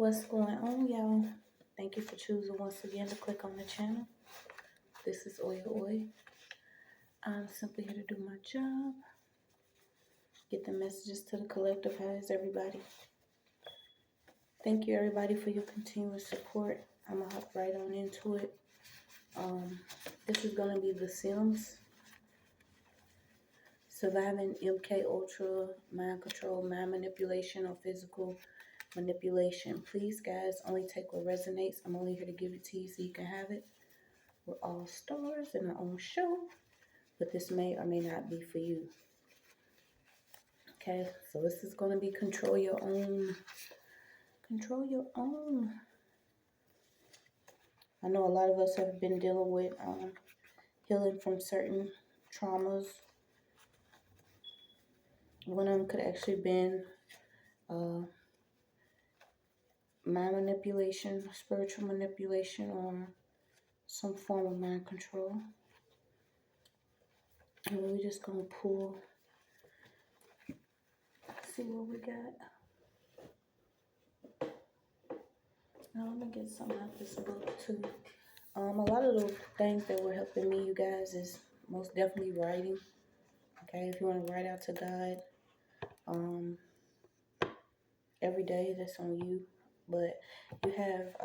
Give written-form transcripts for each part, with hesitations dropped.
What's going on, y'all? Thank you for choosing once again to click on the channel. This is OYAOY. I'm simply here to do my job, get the messages to the collective. How is everybody? Thank you, everybody, for your continuous support. I'm going to hop right on into it. This is going to be The Sims. Surviving MK Ultra, mind control, mind manipulation, or physical manipulation. Please, guys, only take what resonates. I'm only here to give it to you so you can have it. We're all stars in our own show, but this may or may not be for you. Okay, so this is going to be control your own. Control your own. I know a lot of us have been dealing with healing from certain traumas. One of them could actually been mind manipulation, spiritual manipulation, or some form of mind control. And we're just going to pull, see what we got. Now I'm going to get some out this book too. A lot of the things that were helping me, you guys, is most definitely writing. Okay, if you want to write out to God, every day, that's on you. But you have,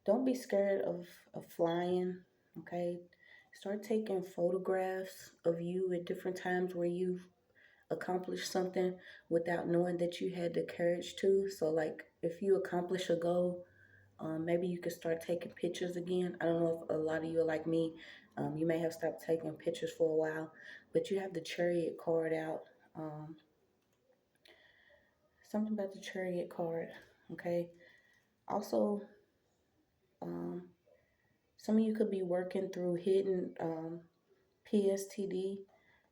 don't be scared of flying, okay? Start taking photographs of you at different times where you've accomplished something without knowing that you had the courage to. So, like, if you accomplish a goal, maybe you could start taking pictures again. I don't know if a lot of you are like me. You may have stopped taking pictures for a while, but you have the Chariot card out. Something about the Chariot card, okay? Also, some of you could be working through hidden PSTD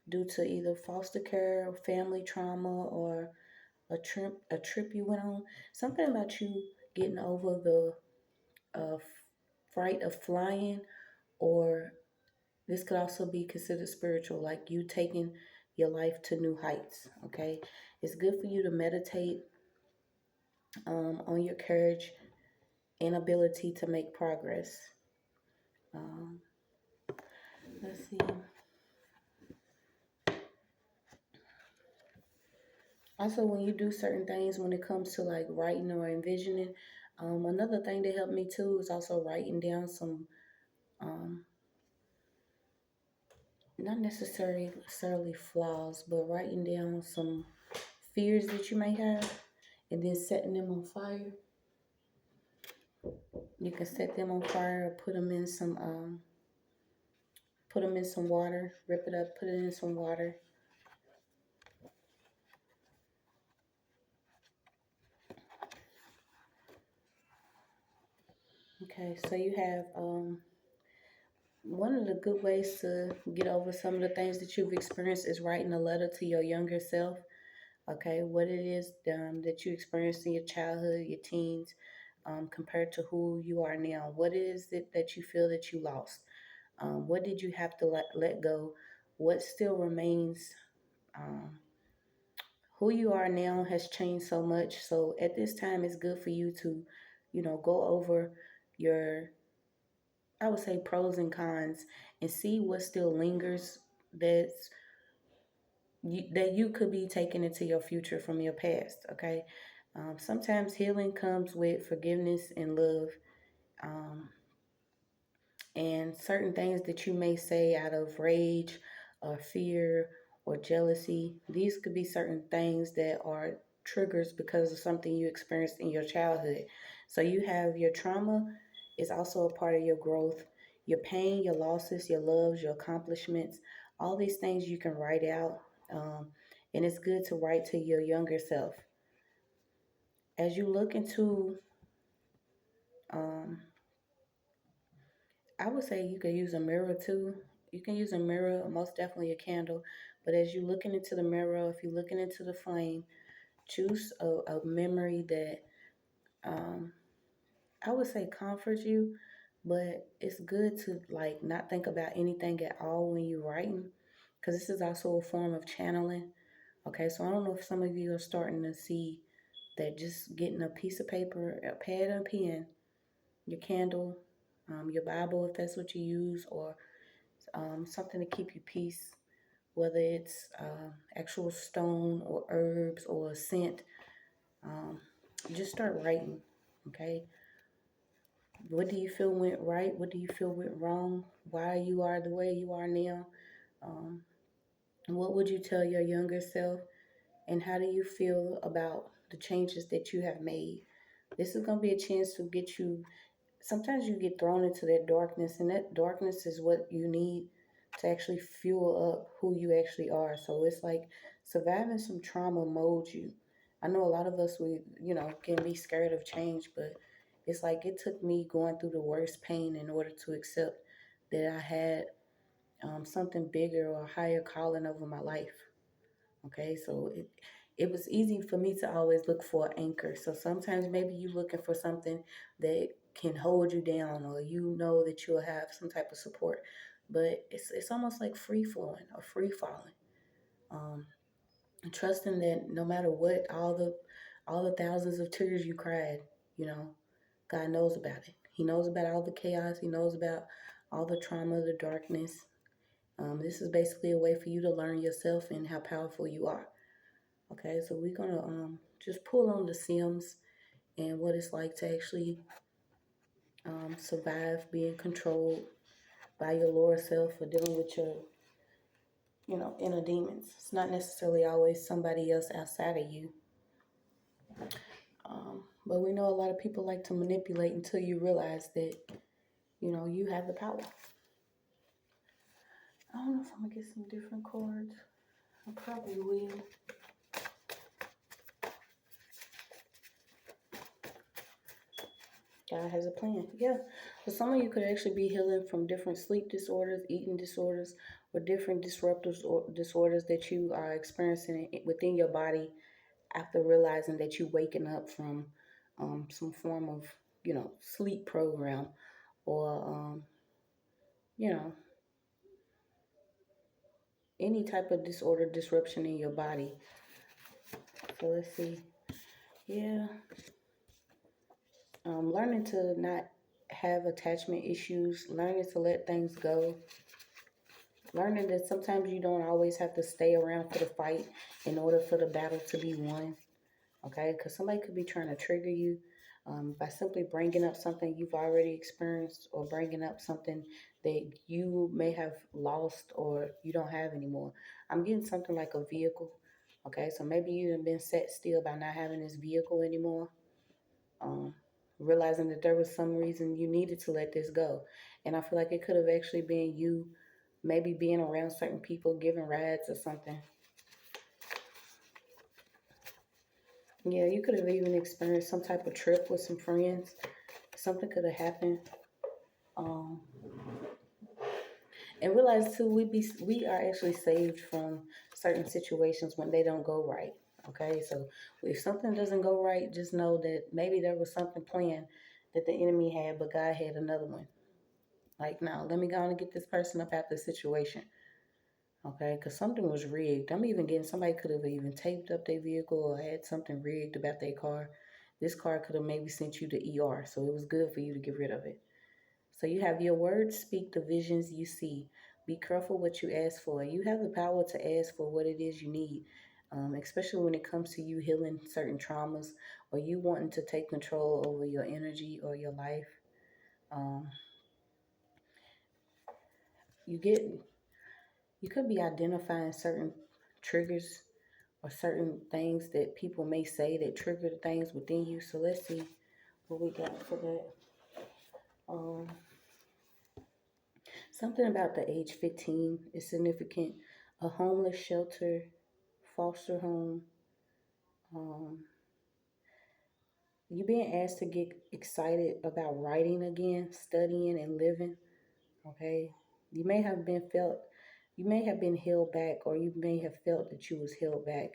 due to either foster care, family trauma, or a trip you went on. Something about you getting over the fright of flying, or this could also be considered spiritual, like you taking your life to new heights, okay? It's good for you to meditate on your courage and ability to make progress. Let's see. Also, when you do certain things, when it comes to like writing or envisioning, another thing that helped me too is also writing down some, not necessarily flaws, but writing down some fears that you may have and then setting them on fire. You can set them on fire or put them in some water, rip it up, put it in some water. Okay, so you have one of the good ways to get over some of the things that you've experienced is writing a letter to your younger self. Okay, what it is that you experienced in your childhood, your teens, compared to who you are now. What is it that you feel that you lost? What did you have to let go? What still remains? Who you are now has changed so much. So at this time, it's good for you to, go over your, I would say, pros and cons and see what still lingers that you could be taking into your future from your past, okay? Sometimes healing comes with forgiveness and love. And certain things that you may say out of rage or fear or jealousy, these could be certain things that are triggers because of something you experienced in your childhood. So you have your trauma is also a part of your growth, your pain, your losses, your loves, your accomplishments, all these things you can write out. And it's good to write to your younger self. As you look into, I would say you could use a mirror too. You can use a mirror, most definitely a candle. But as you're looking into the mirror, if you're looking into the flame, choose a memory that I would say comforts you, but it's good to like not think about anything at all when you're writing, because this is also a form of channeling. Okay, so I don't know if some of you are starting to see that just getting a piece of paper, a pad and a pen, your candle, your Bible if that's what you use, or something to keep you peace, whether it's actual stone or herbs or a scent. Um, just start writing, okay? What do you feel went right? What do you feel went wrong? Why you are the way you are now? Um, what would you tell your younger self? And how do you feel about the changes that you have made? This is going to be a chance to get you. Sometimes you get thrown into that darkness, and that darkness is what you need to actually fuel up who you actually are. So it's like surviving some trauma molds you. I know a lot of us, can be scared of change, but it's like it took me going through the worst pain in order to accept that I had something bigger or higher calling over my life. Okay, so it was easy for me to always look for an anchor. So sometimes maybe you're looking for something that can hold you down, or you know that you'll have some type of support. But it's almost like free flowing or free falling. Um, Trusting that no matter what, all the thousands of tears you cried, you know, God knows about it. He knows about all the chaos. He knows about all the trauma, the darkness. This is basically a way for you to learn yourself and how powerful you are. Okay, so we're gonna just pull on the Sims and what it's like to actually survive being controlled by your lower self or dealing with your, inner demons. It's not necessarily always somebody else outside of you. But we know a lot of people like to manipulate until you realize that, you have the power. I don't know if I'm gonna get some different cards. I probably will. God has a plan. Yeah. So some of you could actually be healing from different sleep disorders, eating disorders, or different disruptive or disorders that you are experiencing within your body after realizing that you're waking up from some form of, sleep program, or, you know, any type of disorder, disruption in your body. So let's see. Yeah. Learning to not have attachment issues, learning to let things go. Learning that sometimes you don't always have to stay around for the fight in order for the battle to be won. Okay, because somebody could be trying to trigger you by simply bringing up something you've already experienced, or bringing up something that you may have lost or you don't have anymore. I'm getting something like a vehicle. Okay, so maybe you've been set still by not having this vehicle anymore. Um, Realizing that there was some reason you needed to let this go. And I feel like it could have actually been you maybe being around certain people, giving rides or something. Yeah, you could have even experienced some type of trip with some friends. Something could have happened. Um, and realize too, we are actually saved from certain situations when they don't go right. Okay, so if something doesn't go right, just know that maybe there was something planned that the enemy had, but God had another one. Like, now, let me go and get this person up out the situation. Okay, because something was rigged. I'm even getting somebody could have even taped up their vehicle or had something rigged about their car. This car could have maybe sent you to ER, so it was good for you to get rid of it. So you have your words speak the visions you see. Be careful what you ask for. You have the power to ask for what it is you need, especially when it comes to you healing certain traumas, or you wanting to take control over your energy or your life. Um, you get you could be identifying certain triggers or certain things that people may say that trigger the things within you. So let's see what we got for that. Um, Something about the age 15 is significant. A homeless shelter, foster home. Um, you being asked to get excited about writing again, studying and living. Okay, you may have been felt, you may have been held back, or you may have felt that you was held back,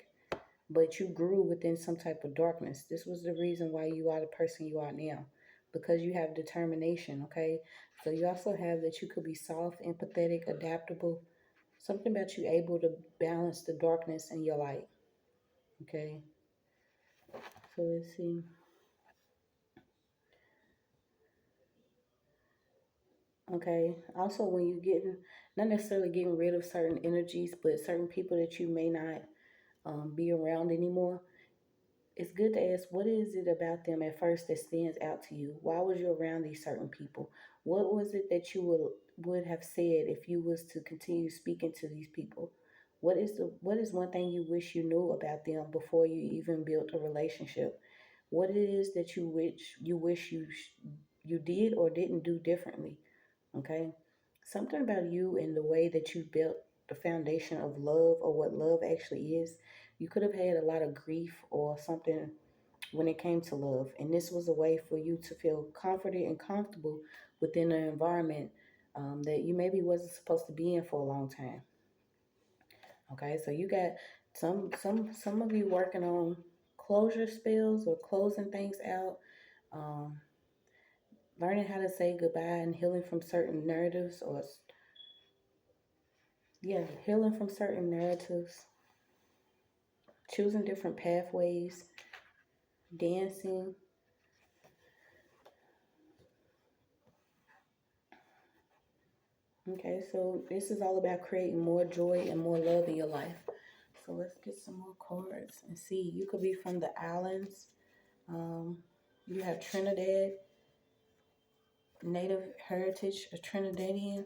but you grew within some type of darkness. This was the reason why you are the person you are now, because you have determination. Okay, so you also have that you could be soft, empathetic, adaptable. Something about you able to balance the darkness and your light. Okay, So let's see. Okay. Also, when you're getting, not necessarily getting rid of certain energies, but certain people that you may not be around anymore, it's good to ask, what is it about them at first that stands out to you? Why was you around these certain people? What was it that you would have said if you was to continue speaking to these people? What is one thing you wish you knew about them before you even built a relationship? What it is that you did or didn't do differently? Okay? Something about you and the way that you built the foundation of love, or what love actually is. You could have had a lot of grief or something when it came to love, and this was a way for you to feel comforted and comfortable within an environment that you maybe wasn't supposed to be in for a long time. Okay, so you got some of you working on closure spells or closing things out, um, learning how to say goodbye and healing from certain narratives, or yeah, healing from certain narratives, choosing different pathways, dancing. Okay, so this is all about creating more joy and more love in your life. So let's get some more cards and see. You could be from the islands. Um, you have Trinidad, native heritage, a Trinidadian.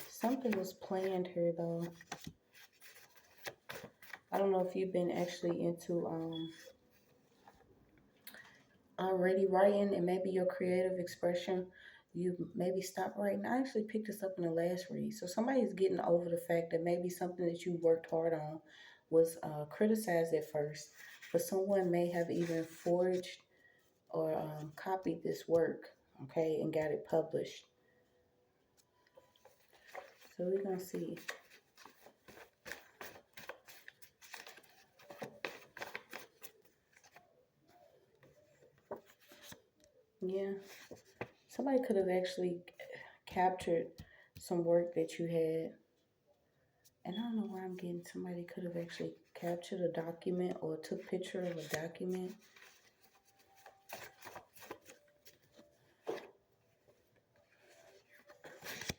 Something was planned here though. I don't know if you've been actually into already writing, and maybe your creative expression, you maybe stop writing. I actually picked this up in the last read. So somebody's getting over the fact that maybe something that you worked hard on was criticized at first, but someone may have even forged or copied this work, okay, and got it published. So we're going to see. Yeah, somebody could have actually captured some work that you had. And I don't know where I'm getting, somebody could have actually captured a document or took picture of a document.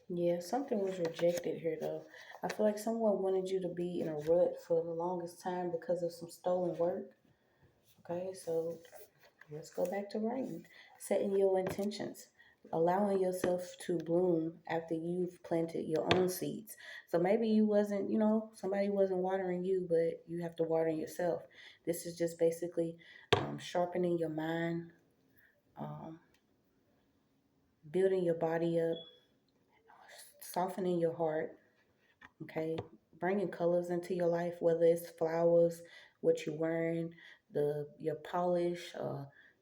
Yeah, something was rejected here though. I feel like someone wanted you to be in a rut for the longest time because of some stolen work. Okay, so let's go back to writing. Setting your intentions. Allowing yourself to bloom after you've planted your own seeds. So maybe you wasn't, somebody wasn't watering you, but you have to water yourself. This is just basically sharpening your mind, um, building your body up, softening your heart, okay? Bringing colors into your life, whether it's flowers, what you're wearing, your polish,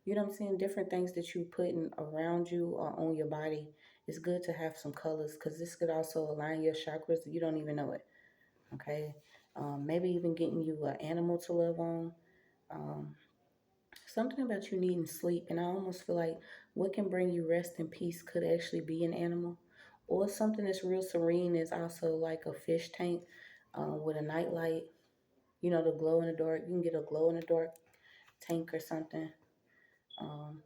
you know what I'm saying, different things that you putting around you or on your body. It's good to have some colors because this could also align your chakras. You don't even know it, okay? Maybe even getting you an animal to love on. Um, Something about you needing sleep, and I almost feel like what can bring you rest and peace could actually be an animal, or something that's real serene is also like a fish tank with a nightlight. You know, the glow in the dark. You can get a glow in the dark tank or something. Um,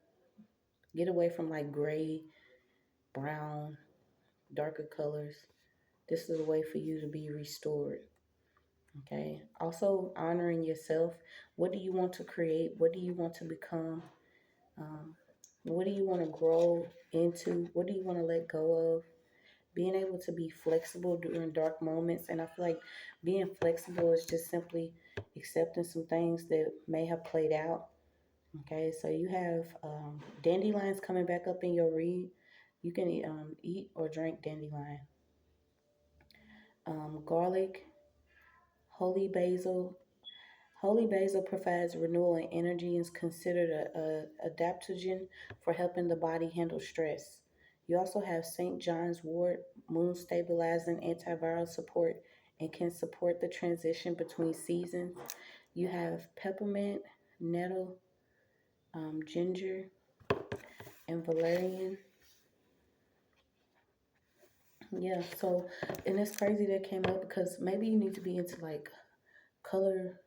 get away from like gray, brown, darker colors. This is a way for you to be restored. Okay. Also, honoring yourself. What do you want to create? What do you want to become? Um, what do you want to grow into? What do you want to let go of? Being able to be flexible during dark moments. And I feel like being flexible is just simply accepting some things that may have played out. Okay, so you have dandelions coming back up in your read. You can eat or drink dandelion. Garlic, holy basil. Holy basil provides renewal and energy and is considered a adaptogen for helping the body handle stress. You also have St. John's wort, moon stabilizing antiviral support, and can support the transition between seasons. You have peppermint, nettle, ginger, and valerian. Yeah, so, and it's crazy that came up because maybe you need to be into like color,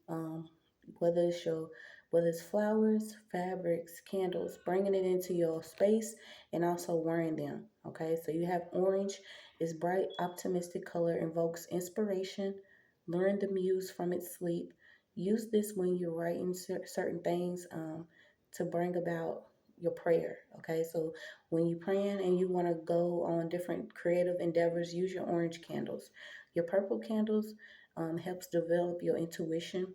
um, whether it's your whether it's flowers, fabrics, candles, bringing it into your space and also wearing them. Okay, so you have orange is bright, optimistic color, invokes inspiration. Learn the muse from its sleep. Use this when you're writing certain things to bring about your prayer. Okay, so when you're praying and you want to go on different creative endeavors, use your orange candles. Your purple candles helps develop your intuition.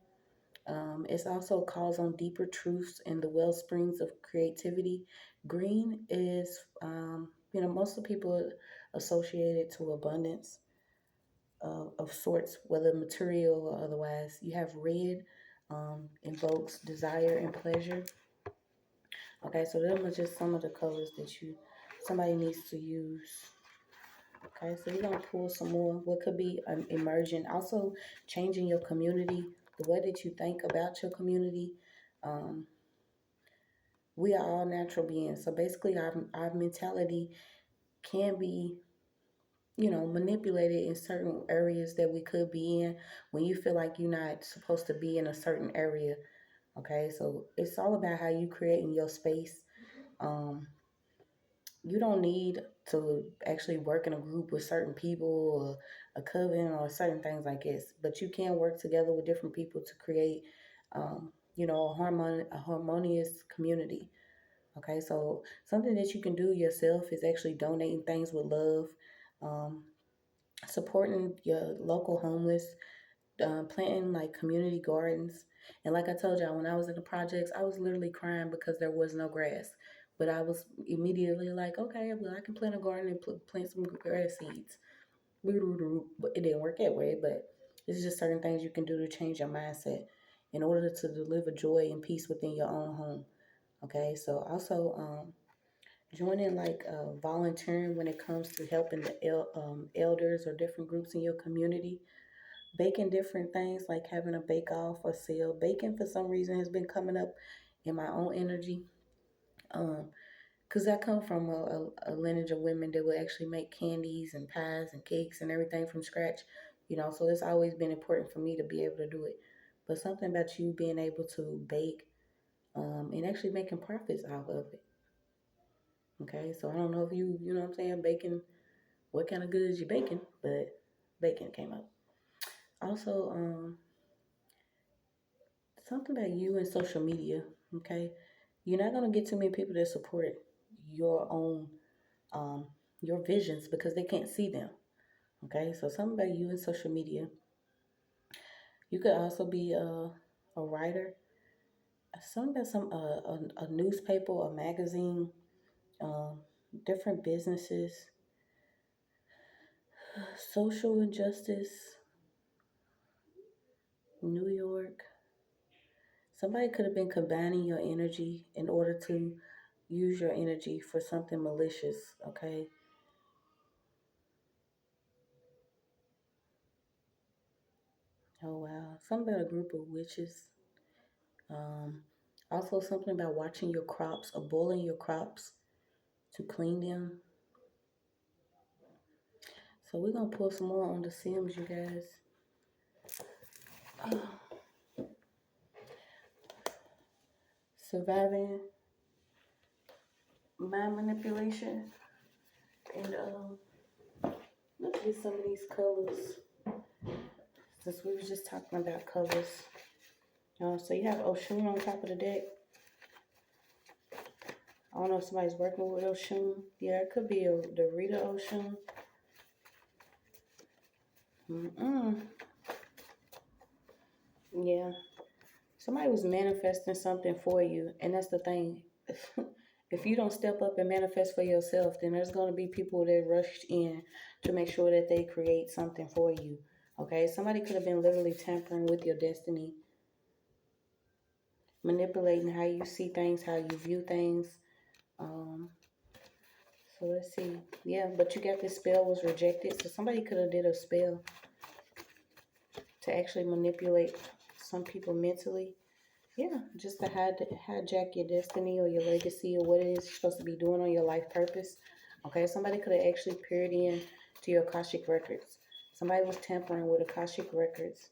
It's also calls on deeper truths and the well springs of creativity. Green is, most of people associate it to abundance of sorts, whether material or otherwise. You have red, invokes desire and pleasure. Okay, so them are just some of the colors that somebody needs to use. Okay, so we're gonna pull some more. What could be emerging? Also, changing your community, the way that you think about your community. Um, we are all natural beings, so basically, our mentality can be, manipulated in certain areas that we could be in when you feel like you're not supposed to be in a certain area. Okay, so it's all about how you create in your space. Um, you don't need to actually work in a group with certain people or a coven or certain things like this, but you can work together with different people to create, a harmonious community. Okay, so something that you can do yourself is actually donating things with love, um, supporting your local homeless, planting like community gardens. And like I told y'all, when I was in the projects, I was literally crying because there was no grass. But I was immediately like, okay, well, I can plant a garden and plant some grass seeds. But it didn't work that way. But it's just certain things you can do to change your mindset in order to deliver joy and peace within your own home. Okay, so also joining like volunteering when it comes to helping the elders or different groups in your community. Baking different things like having a bake off or sale. Baking for some reason has been coming up in my own energy. Because I come from a lineage of women that would actually make candies and pies and cakes and everything from scratch. So it's always been important for me to be able to do it. But something about you being able to bake and actually making profits out of it. Okay, so I don't know if you know what I'm saying, baking, what kind of goods you baking, but baking came up. Also, something about you and social media, okay? You're not gonna get too many people that support your own um your visions because they can't see them. Okay, so something about you and social media. You could also be a writer. Something about a newspaper, a magazine, um, different businesses, social injustice, New York. Somebody could have been combining your energy in order to use your energy for something malicious, okay? Oh wow. Something about a group of witches. Um, Also something about watching your crops or boiling your crops to clean them. So we're gonna pull some more on the Sims, you guys. Surviving mind manipulation. And look at some of these colors. Since we were just talking about colors. So you have Oshun on top of the deck. I don't know if somebody's working with Oshun. Yeah, it could be the Rita Oshun. Yeah. Somebody was manifesting something for you, and that's the thing. If you don't step up and manifest for yourself, then there's going to be people that rushed in to make sure that they create something for you. Okay, somebody could have been literally tampering with your destiny, manipulating how you see things, how you view things. Um, so let's see. Yeah, but you got this spell was rejected, so somebody could have did a spell to actually manipulate some people mentally. Yeah, just to hijack your destiny or your legacy or what it is you're supposed to be doing on your life purpose. Okay, somebody could have actually peered in to your Akashic records. Somebody was tampering with Akashic records.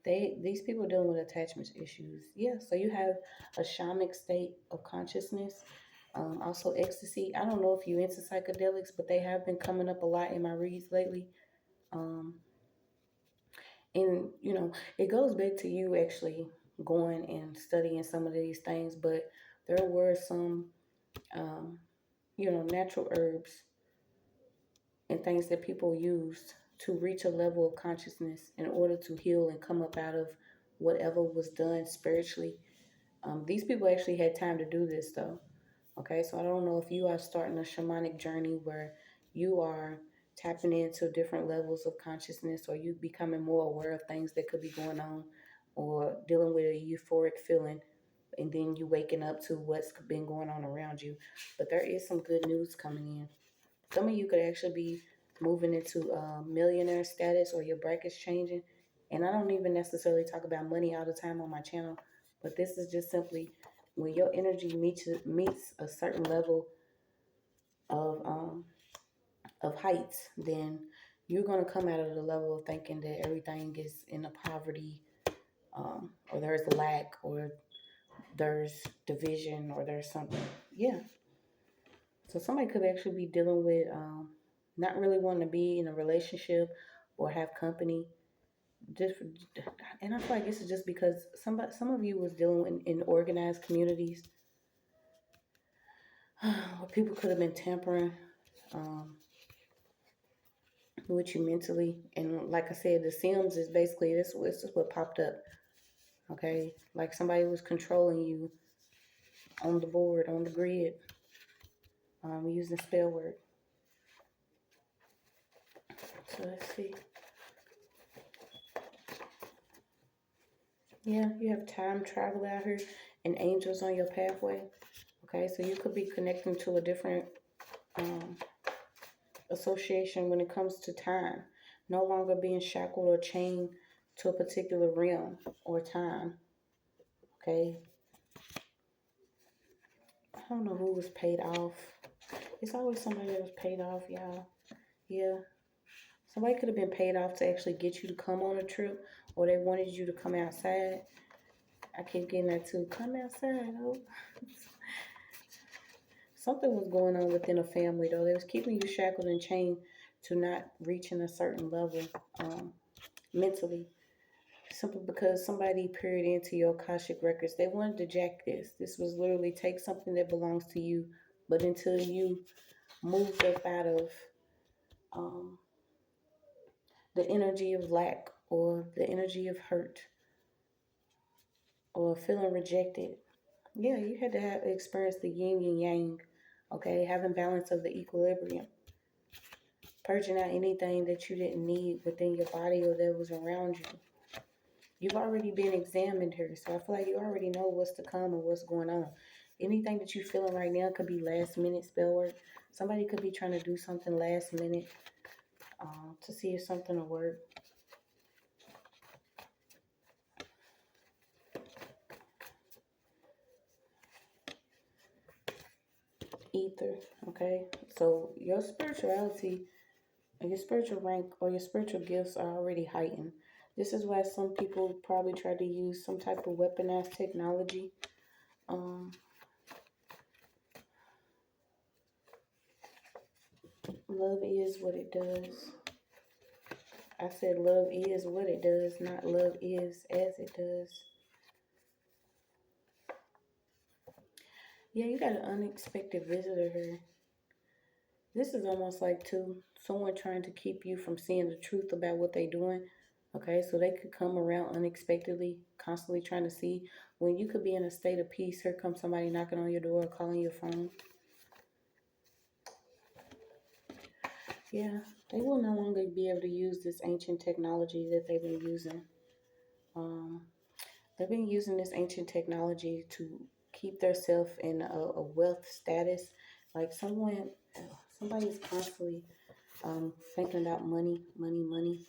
These people dealing with attachment issues. Yeah, so you have a shamanic state of consciousness. Also ecstasy. I don't know if you into psychedelics, but they have been coming up a lot in my reads lately. Um, and it goes back to you actually going and studying some of these things, but there were some um, natural herbs and things that people used to reach a level of consciousness in order to heal and come up out of whatever was done spiritually. These people actually had time to do this though. Okay, so I don't know if you are starting a shamanic journey where you are tapping into different levels of consciousness, or you becoming more aware of things that could be going on, or dealing with a euphoric feeling, and then you waking up to what's been going on around you. But there is some good news coming in. Some of you could actually be moving into millionaire status, or your bracket's changing. And I don't even necessarily talk about money all the time on my channel, but this is just simply when your energy meets a certain level of heights, then you're going to come out of the level of thinking that everything is in a poverty, or there's lack, or there's division, or there's something. Yeah. So somebody could actually be dealing with not really wanting to be in a relationship or have company. Just, and I feel like this is just because some of you was dealing in organized communities where people could have been tampering with you mentally. And like I said, the Sims is basically this is what popped up. Okay, like somebody was controlling you on the board, on the grid, using spell work. So let's see. Yeah, you have time travel out here and angels on your pathway. Okay, so you could be connecting to a different association when it comes to time. No longer being shackled or chained to a particular realm or time. Okay. I don't know who was paid off. It's always somebody that was paid off, y'all. Yeah. Somebody could have been paid off to actually get you to come on a trip, or they wanted you to come outside. I keep getting that too. Come outside, oh. Something was going on within a family, though. They was keeping you shackled and chained to not reaching a certain level mentally. Simply because somebody peered into your Akashic records. They wanted to jack this. This was literally take something that belongs to you, but until you moved up out of the energy of lack, or the energy of hurt, or feeling rejected. Yeah, you had to have experience the yin and yang, okay? Having balance of the equilibrium. Purging out anything that you didn't need within your body or that was around you. You've already been examined here, so I feel like you already know what's to come and what's going on. Anything that you're feeling right now could be last minute spell work. Somebody could be trying to do something last minute to see if something will work. Ether, okay? So your spirituality, your spiritual rank, or your spiritual gifts are already heightened. This is why some people probably try to use some type of weaponized technology. Love is what it does. I said love is what it does, not love is as it does. Yeah, you got an unexpected visitor here. This is almost like someone trying to keep you from seeing the truth about what they're doing. Okay, so they could come around unexpectedly, constantly trying to see when you could be in a state of peace. Here comes somebody knocking on your door, calling your phone. Yeah, they will no longer be able to use this ancient technology that they've been using. They've been using this ancient technology to keep themselves in a wealth status. Like somebody's constantly thinking about money, money, money.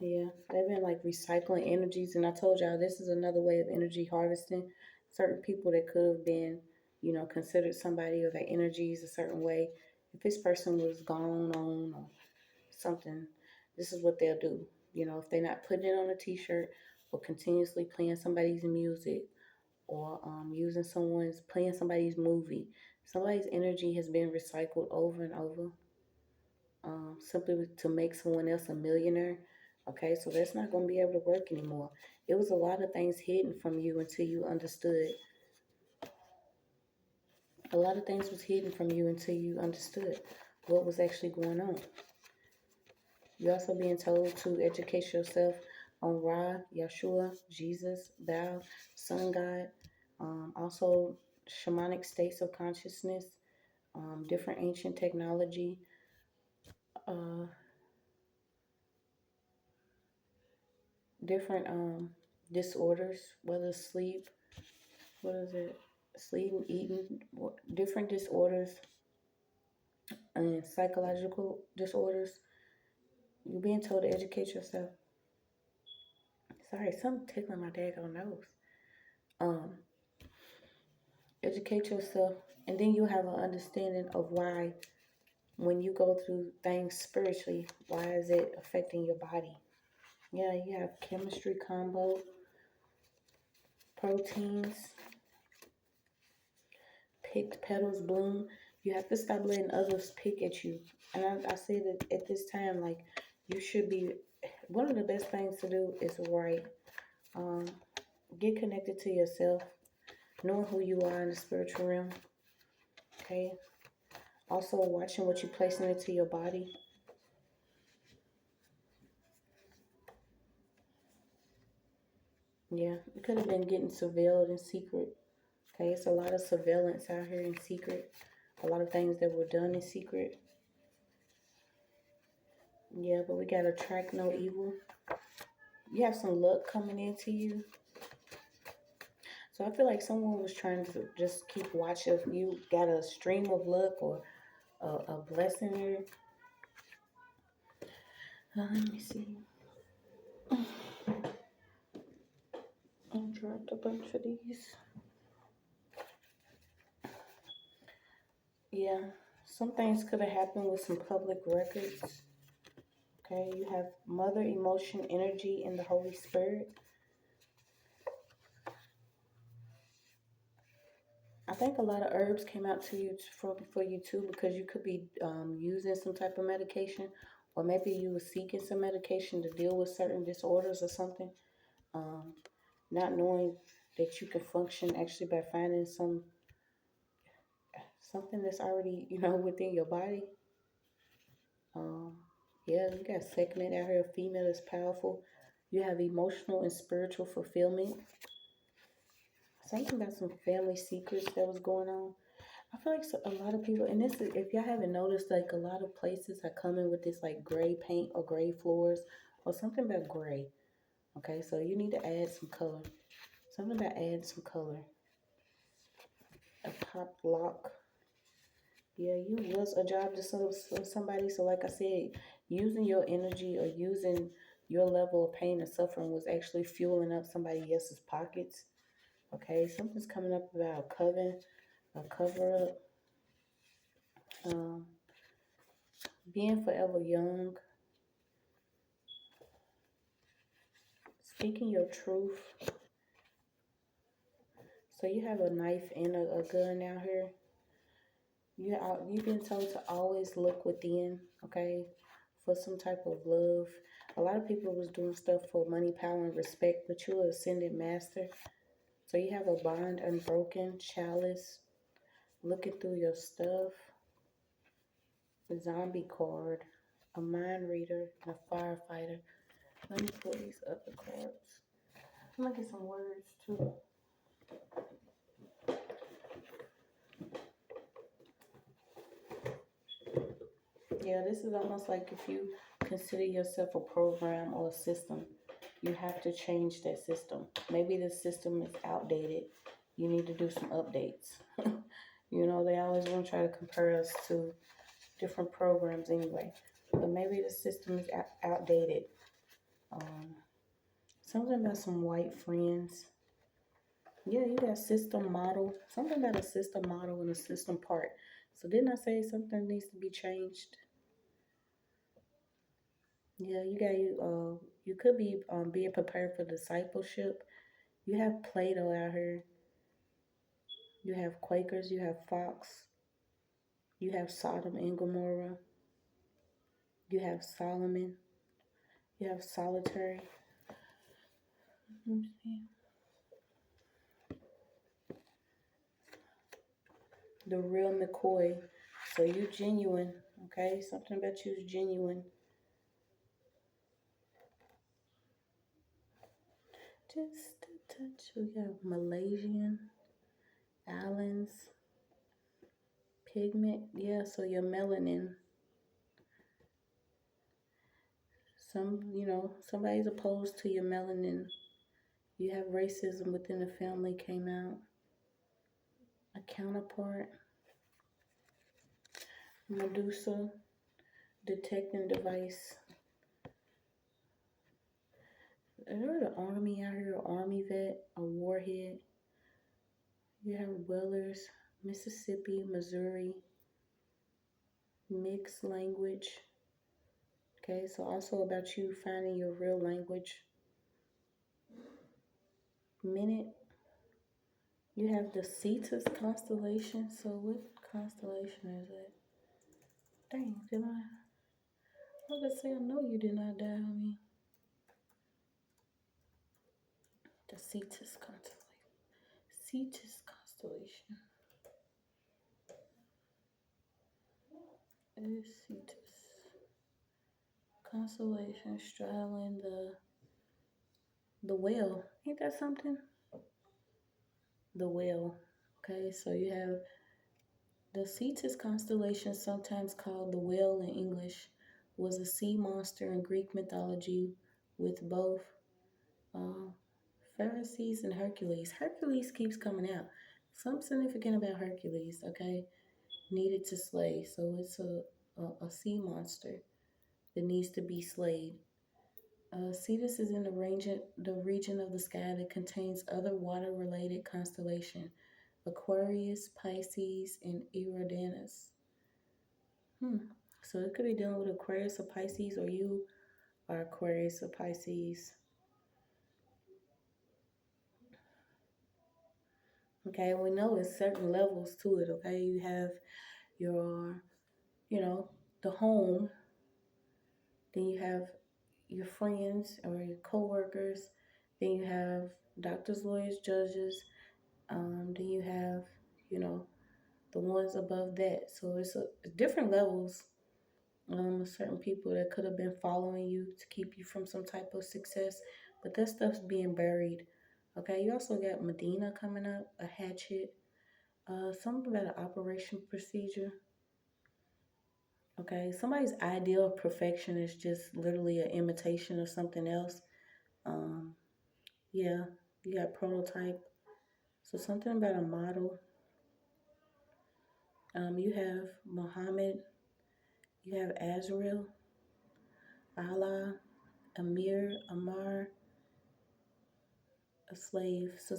Yeah, they've been like recycling energies, and I told y'all this is another way of energy harvesting. certain people that could have been, considered somebody or their energies a certain way. If this person was gone on or something, this is what they'll do. If they're not putting it on a t-shirt or continuously playing somebody's music or playing somebody's movie, somebody's energy has been recycled over and over, simply to make someone else a millionaire. Okay, so that's not going to be able to work anymore. It was a lot of things hidden from you until you understood. A lot of things was hidden from you until you understood what was actually going on. You're also being told to educate yourself on Ra, Yeshua, Jesus, Thou, Sun God, also shamanic states of consciousness, different ancient technology, uh, different disorders, whether sleep, what is it, sleeping, eating, different disorders and psychological disorders. You're being told to educate yourself. Sorry, something tickling my daggone nose. Um, Educate yourself, and then you have an understanding of why, when you go through things spiritually, why is it affecting your body. Yeah, you have chemistry combo, proteins, picked petals bloom. You have to stop letting others pick at you. And I say that at this time, like, you should be, one of the best things to do is write. Get connected to yourself, knowing who you are in the spiritual realm. Okay. Also watching what you're placing into your body. Yeah, you could have been getting surveilled in secret. Okay, it's a lot of surveillance out here in secret. A lot of things that were done in secret. Yeah, but we gotta attract no evil. You have some luck coming into you. So I feel like someone was trying to just keep watch if you got a stream of luck or a blessing here. Let me see. I dropped a bunch of these. Yeah, some things could have happened with some public records. Okay, you have mother emotion, energy, and the Holy Spirit. I think a lot of herbs came out to you for you too, because you could be using some type of medication, or maybe you were seeking some medication to deal with certain disorders or something. Um, Not knowing that you can function actually by finding something that's already within your body. Um, yeah, you got segment out here. Female is powerful. You have emotional and spiritual fulfillment. Something about some family secrets that was going on. I feel like a lot of people, and this is, if y'all haven't noticed, like a lot of places are coming with this like gray paint or gray floors or something about gray. Okay, so you need to add some color. Something about add some color. A pop lock. Yeah, you was a job to somebody. So like I said, using your energy or using your level of pain and suffering was actually fueling up somebody else's pockets. Okay, something's coming up about a coven, a cover up, um, being forever young, speaking your truth. So you have a knife and a gun out here. You've been told to always look within, okay, for some type of love. A lot of people was doing stuff for money, power, and respect, but you're an ascended master. So you have a bond unbroken, chalice, looking through your stuff, a zombie card, a mind reader, and a firefighter. Let me pull these other cards. I'm gonna get some words too. Yeah, this is almost like if you consider yourself a program or a system, you have to change that system. Maybe the system is outdated. You need to do some updates. They always want to try to compare us to different programs anyway. But maybe the system is outdated. Something about some white friends. Yeah, you got system model. Something about a system model and a system part. So didn't I say something needs to be changed? Yeah, you could be being prepared for discipleship. You have Plato out here. You have Quakers. You have Fox. You have Sodom and Gomorrah. You have Solomon. You have solitary. Let me see. The real McCoy. So you genuine. Okay, something about you is genuine. Just a touch. We got Malaysian, Islands, pigment. Yeah, so your melanin. Somebody's opposed to your melanin. You have racism within the family came out. A counterpart. Medusa, detecting device. Is there an army out here? An army vet, a warhead. You have Wellers, Mississippi, Missouri, mixed language. Okay, so also about you finding your real language. Minute, you have the Cetus constellation. So what constellation is that? Dang, did I? I was gonna say I know you did not die on me. The Cetus constellation. Cetus constellation. Is Cetus constellation straddling the whale? Ain't that something? The whale. Okay, so you have the Cetus constellation, sometimes called the whale in English, was a sea monster in Greek mythology with both uh, Pharisees and Hercules. Hercules keeps coming out. Something significant about Hercules, okay? Needed to slay. So it's a sea monster that needs to be slayed. Cetus is in the region of the sky that contains other water-related constellation, Aquarius, Pisces, and Eridanus. So it could be dealing with Aquarius or Pisces, or you are Aquarius or Pisces. Okay, we know it's certain levels to it. Okay, you have your, you know, the home. Then you have your friends or your co-workers. Then you have doctors, lawyers, judges. Then you have, you know, the ones above that. So it's different levels. Certain people that could have been following you to keep you from some type of success, but that stuff's being buried. Okay, you also got Medina coming up, a hatchet, something about an operation procedure. Okay, somebody's ideal of perfection is just literally an imitation of something else. Um, yeah, you got prototype. So something about a model. You have Muhammad, you have Azrael, Allah, Amir, Amar, a slave. So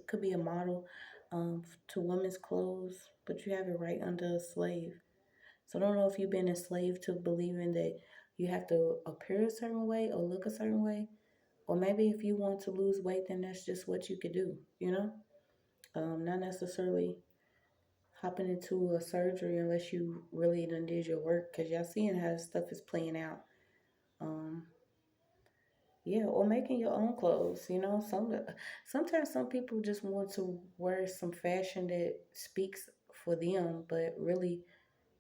could be a model to women's clothes, but you have it right under a slave. So I don't know if you've been enslaved to believing that you have to appear a certain way or look a certain way. Or maybe if you want to lose weight, then that's just what you could do, you know? Not necessarily hopping into a surgery unless you really done did your work, because y'all seeing how stuff is playing out. Um, yeah, or making your own clothes, you know? Sometimes some people just want to wear some fashion that speaks for them, but really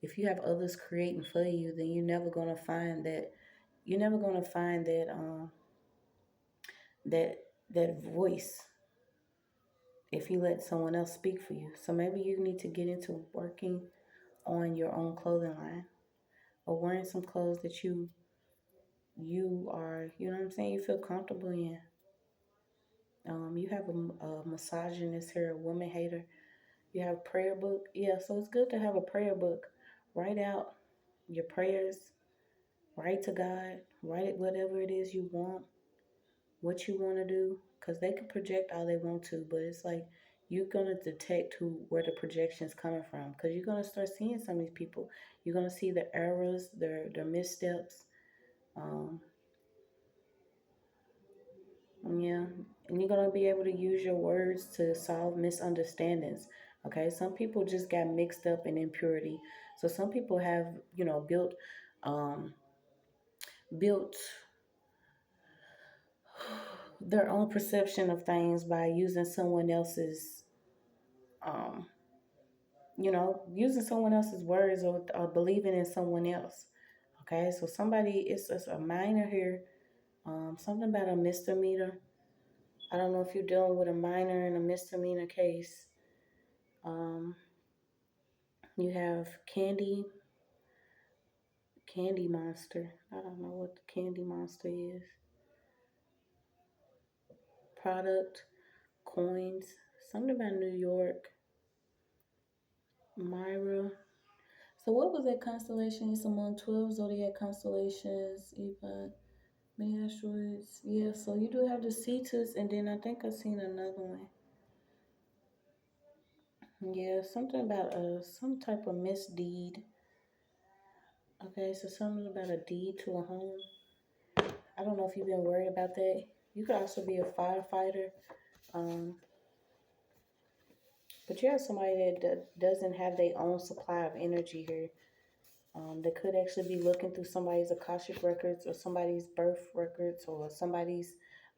if you have others creating for you, then you're never gonna find that that voice if you let someone else speak for you. So maybe you need to get into working on your own clothing line or wearing some clothes that you are, you know what I'm saying, you feel comfortable in. You have a misogynist here, a woman hater. You have a prayer book. Yeah, so it's good to have a prayer book. Write out your prayers. Write to God. Write it whatever it is you want. what you want to do, because they can project all they want to, but it's like you're going to detect where the projection is coming from, because you're going to start seeing some of these people. You're going to see the errors, their missteps. Um, yeah, and you're going to be able to use your words to solve misunderstandings. Okay, some people just got mixed up in impurity. So some people have, um, built their own perception of things by using someone else's, um, using someone else's words, or believing in someone else. Okay, so it's just a minor here, something about a misdemeanor. I don't know if you're dealing with a minor in a misdemeanor case. Um, you have candy monster. I don't know what the candy monster is. Product, coins, something about New York, Myra. So what was that constellation? It's among 12 zodiac constellations. Eva, many asteroids. Yeah, so you do have the Cetus, and then I think I've seen another one. Yeah, something about some type of misdeed. Okay, so something about a deed to a home. I don't know if you've been worried about that. You could also be a firefighter. Um, but you have somebody that doesn't have their own supply of energy here. They could actually be looking through somebody's Akashic records, or somebody's birth records, or somebody's,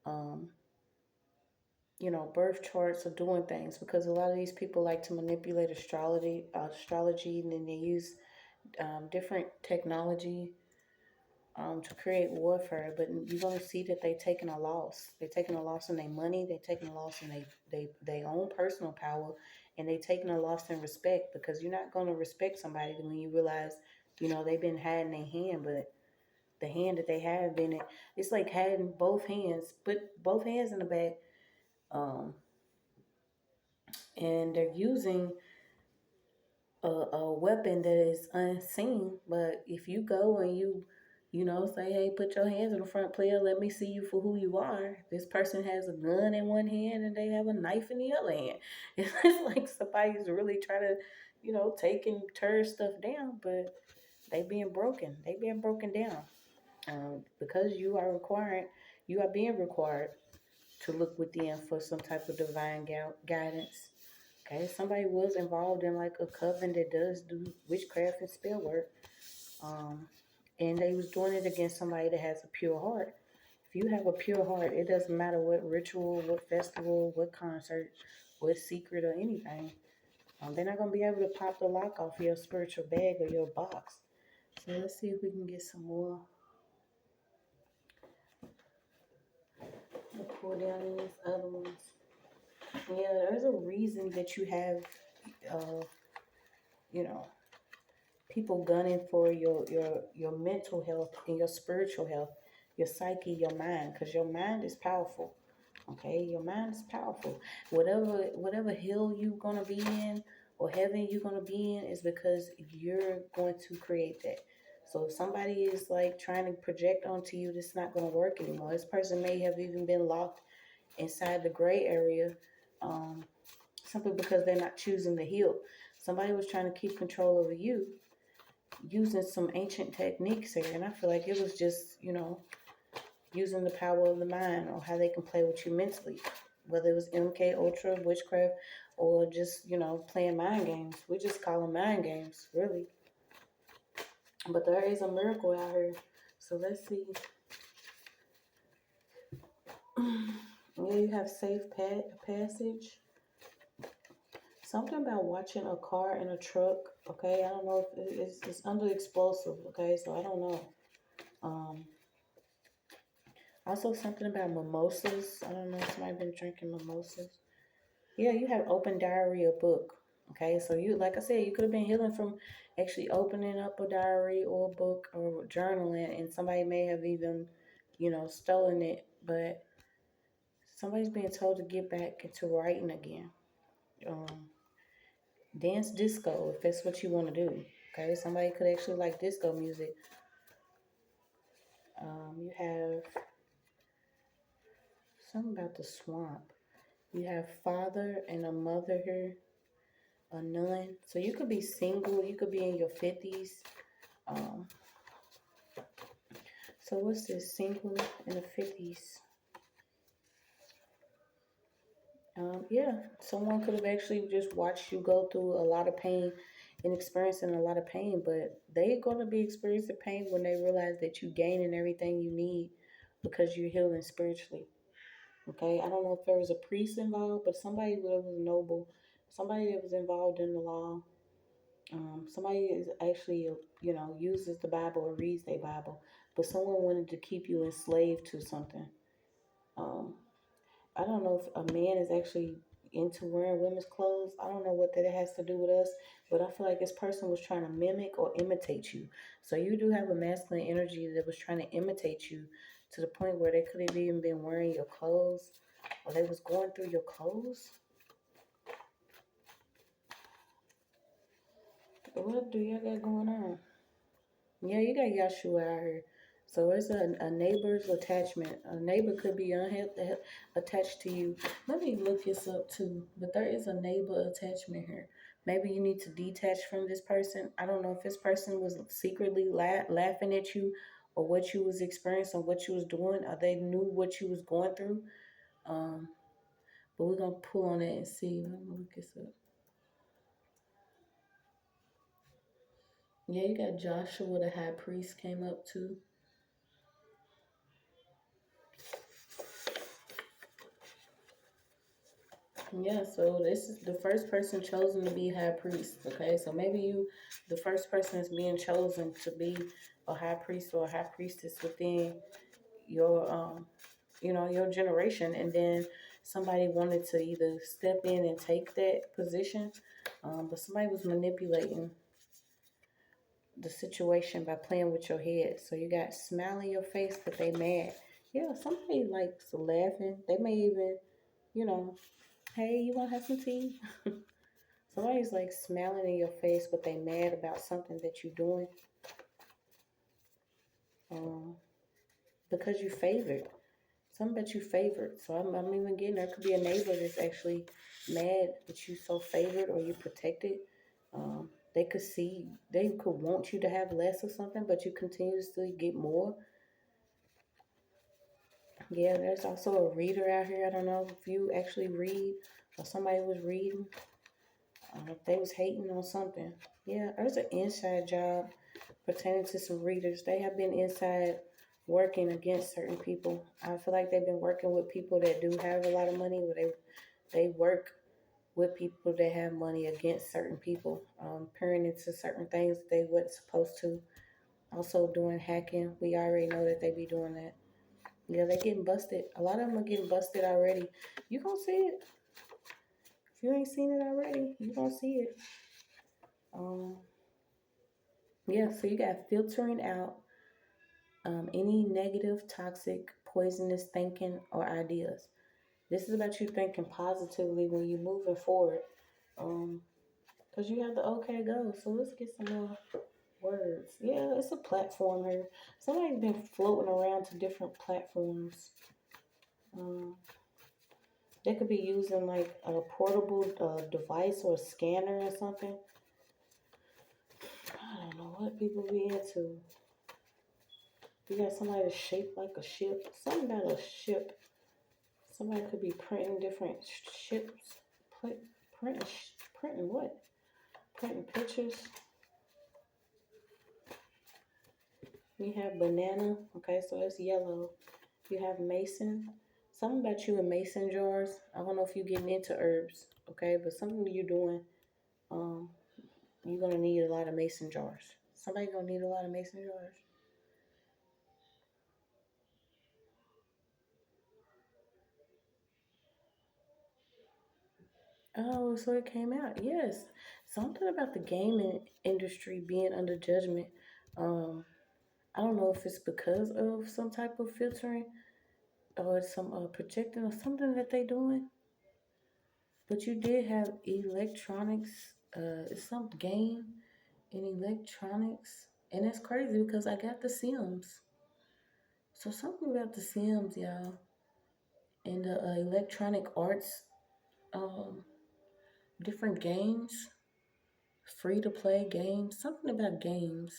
um, birth charts, or doing things, because a lot of these people like to manipulate astrology, and then they use different technology to create warfare. But you're going to see that they're taking a loss. They're taking a loss in their money. They're taking a loss in their own personal power, and they're taking a loss in respect, because you're not going to respect somebody when you realize, they've been hiding their hand, but the hand that they have been in, it's like having both hands, put both hands in the bag, um, and they're using a weapon that is unseen. But if you go and say, hey, put your hands in the front, player, let me see you for who you are. This person has a gun in one hand and they have a knife in the other hand. It's like somebody's really trying to, take and tear stuff down, but they being broken. They being broken down. Because you are being required to look within for some type of divine guidance. Okay, somebody was involved in like a coven that does do witchcraft and spell work, um, and they was doing it against somebody that has a pure heart. If you have a pure heart, it doesn't matter what ritual, what festival, what concert, what secret or anything. They're not gonna be able to pop the lock off your spiritual bag or your box. So let's see if we can get some more. We'll pull down these other ones. Yeah, there's a reason that you have, uh, you know, people gunning for your mental health and your spiritual health, your psyche, your mind, because your mind is powerful. Okay, your mind is powerful. Whatever hell you're gonna be in, or heaven you're gonna be in, is because you're going to create that. So if somebody is like trying to project onto you, this not gonna work anymore. This person may have even been locked inside the gray area, um, simply because they're not choosing to heal. Somebody was trying to keep control over you using some ancient techniques here, and I feel like it was just, using the power of the mind, or how they can play with you mentally, whether it was MK Ultra, witchcraft, or just, playing mind games. We just call them mind games, really. But there is a miracle out here. So let's see. Yeah, you have safe passage. Something about watching a car and a truck. Okay, I don't know if it's under explosive. Okay, so I don't know. Also something about mimosas. I don't know if somebody been drinking mimosas. Yeah, you have open diary or book. Okay, so you, like I said, you could have been healing from actually opening up a diary or a book or journaling, and somebody may have even, stolen it. But somebody's being told to get back into writing again. Um, Dance disco, if that's what you want to do. Okay, somebody could actually like disco music. You have Something about the swamp. You have father and a mother here, a nun. So you could be single. You could be in your 50s. Um, so what's this? Single in the 50s. Yeah, someone could have actually just watched you go through a lot of pain and experiencing a lot of pain, but they're going to be experiencing pain when they realize that you gaining everything you need because you're healing spiritually. Okay, I don't know if there was a priest involved, but somebody that was noble, somebody that was involved in the law, somebody is actually, uses the Bible or reads their Bible, but someone wanted to keep you enslaved to something. Um, I don't know if a man is actually into wearing women's clothes. I don't know what that has to do with us, but I feel like this person was trying to mimic or imitate you. So you do have a masculine energy that was trying to imitate you to the point where they could have even been wearing your clothes or they was going through your clothes. What do you got going on? Yeah, you got Yahshua out here. So it's a neighbor's attachment. A neighbor could be attached to you. Let me look this up too. But there is a neighbor attachment here. Maybe you need to detach from this person. I don't know if this person was secretly laughing at you or what you was experiencing, what you was doing, or they knew what you was going through. Um, but we're going to pull on it and see. Let me look this up. Yeah, you got Joshua, the high priest, came up too. Yeah, so this is the first person chosen to be high priest. Okay, so maybe the first person is being chosen to be a high priest or a high priestess within your, your generation, and then somebody wanted to either step in and take that position, but somebody was manipulating the situation by playing with your head. So you got smile in your face, but they mad. Yeah, somebody likes laughing. They may even, you know, hey, you want to have some tea? Somebody's like smiling in your face, but they mad about something that you're doing. Um, because you favored. Something that you favored. So I'm even getting there could be a neighbor that's actually mad that you so favored or you protected. They could see, they could want you to have less or something, but you continuously get more. Yeah, there's also a reader out here. I don't know if you actually read or somebody was reading. They was hating on something. Yeah, there's an inside job pertaining to some readers. They have been inside working against certain people. I feel like they've been working with people that do have a lot of money, where they work with people that have money against certain people, peering into certain things they weren't supposed to. Also doing hacking. We already know that they be doing that. Yeah, they getting busted. A lot of them are getting busted already. You gonna see it. If you ain't seen it already, you gonna see it. Um, yeah, so you got filtering out any negative, toxic, poisonous thinking or ideas. This is about you thinking positively when you're moving forward. Because you have the okay go. So let's get some more words. Yeah, it's a platform here. Somebody's been floating around to different platforms. Um, they could be using like a portable device or a scanner or something. I don't know what people be into. You got somebody shaped like a ship. Something about a ship. Somebody could be printing different ships. Printing, printing what? Printing pictures. You have banana. Okay, so it's yellow. You have mason. Something about you in mason jars. I don't know if you're getting into herbs. Okay, but something you're doing. Um, you're gonna need a lot of mason jars. Somebody gonna need a lot of mason jars. Oh, so it came out. Yes. Something about the gaming industry being under judgment. Um, I don't know if it's because of some type of filtering or some projecting or something that they doing. But you did have electronics, some game in electronics. And that's crazy because I got the Sims. So something about the Sims, y'all. in the electronic arts, um, different games, free to play games, something about games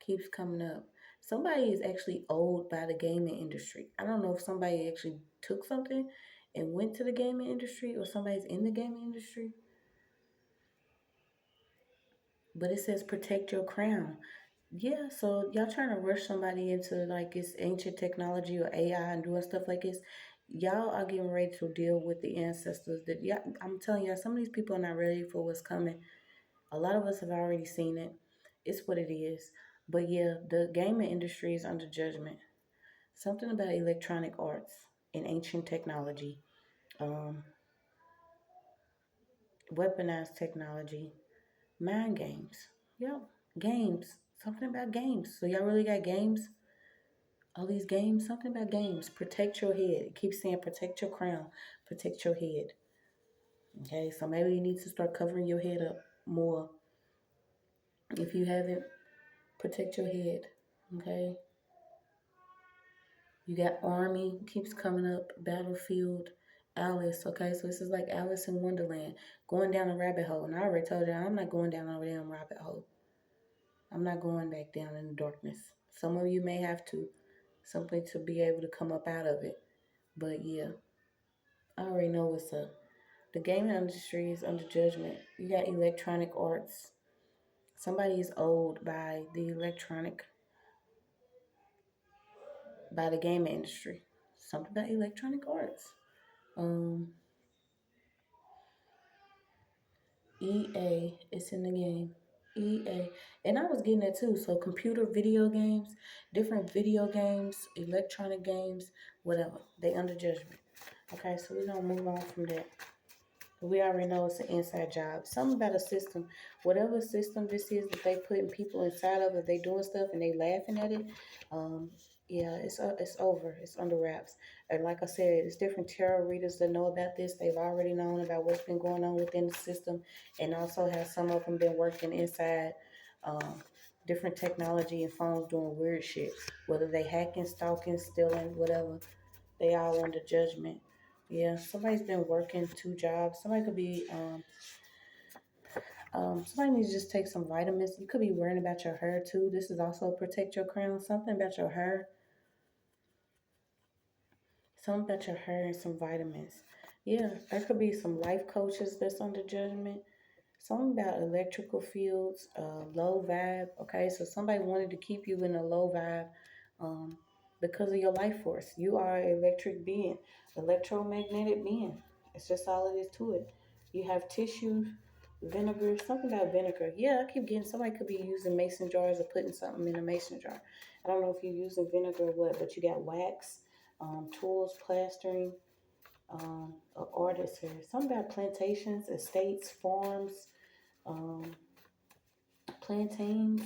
keeps coming up. Somebody is actually owed by the gaming industry. I don't know if somebody actually took something and went to the gaming industry or somebody's in the gaming industry, but it says protect your crown. Yeah, so y'all trying to rush somebody into like it's ancient technology or AI and doing stuff like this. Y'all are getting ready to deal with the ancestors that yeah, I'm telling y'all, some of these people are not ready for what's coming. A lot of us have already seen it. It's what it is. But yeah, the gaming industry is under judgment. Something about electronic arts and ancient technology, um, weaponized technology, mind games. Yep, games. Something about games. So y'all really got games? All these games, something about games. Protect your head. It keeps saying protect your crown, protect your head. Okay, so maybe you need to start covering your head up more. If you haven't, protect your head. Okay. You got Army, keeps coming up, Battlefield, Alice. Okay, so this is like Alice in Wonderland, going down a rabbit hole. And I already told you I'm not going down no damn rabbit hole. I'm not going back down in the darkness. Some of you may have to, something to be able to come up out of it. But yeah, I already know what's up. The gaming industry is under judgment. You got electronic arts. Somebody is owed by the gaming industry. Something about electronic arts. Um, EA, it's in the game. EA. And I was getting that too. So computer video games, different video games, electronic games, whatever. They under judgment. Okay, so we're gonna move on from that. We already know it's an inside job. Something about a system, whatever system this is that they putting people inside of, if they doing stuff and they laughing at it, um, yeah, it's over. It's under wraps. And like I said, it's different tarot readers that know about this. They've already known about what's been going on within the system, and also have some of them been working inside different technology and phones doing weird shit. Whether they hacking, stalking, stealing, whatever, they all under judgment. Yeah, somebody's been working 2 jobs. Somebody could be, somebody needs to just take some vitamins. You could be worrying about your hair too. This is also protect your crown. Something about your hair. Something about your hair and some vitamins. Yeah, there could be some life coaches that's under judgment. Something about electrical fields, low vibe. Okay, so somebody wanted to keep you in a low vibe um, because of your life force. You are an electric being, electromagnetic being. It's just all it is to it. You have tissue, vinegar, something about vinegar. Yeah, I keep getting somebody could be using mason jars or putting something in a mason jar. I don't know if you're using vinegar or what, but you got wax, tools, plastering, artists here. Something about plantations, estates, farms, um, plantains.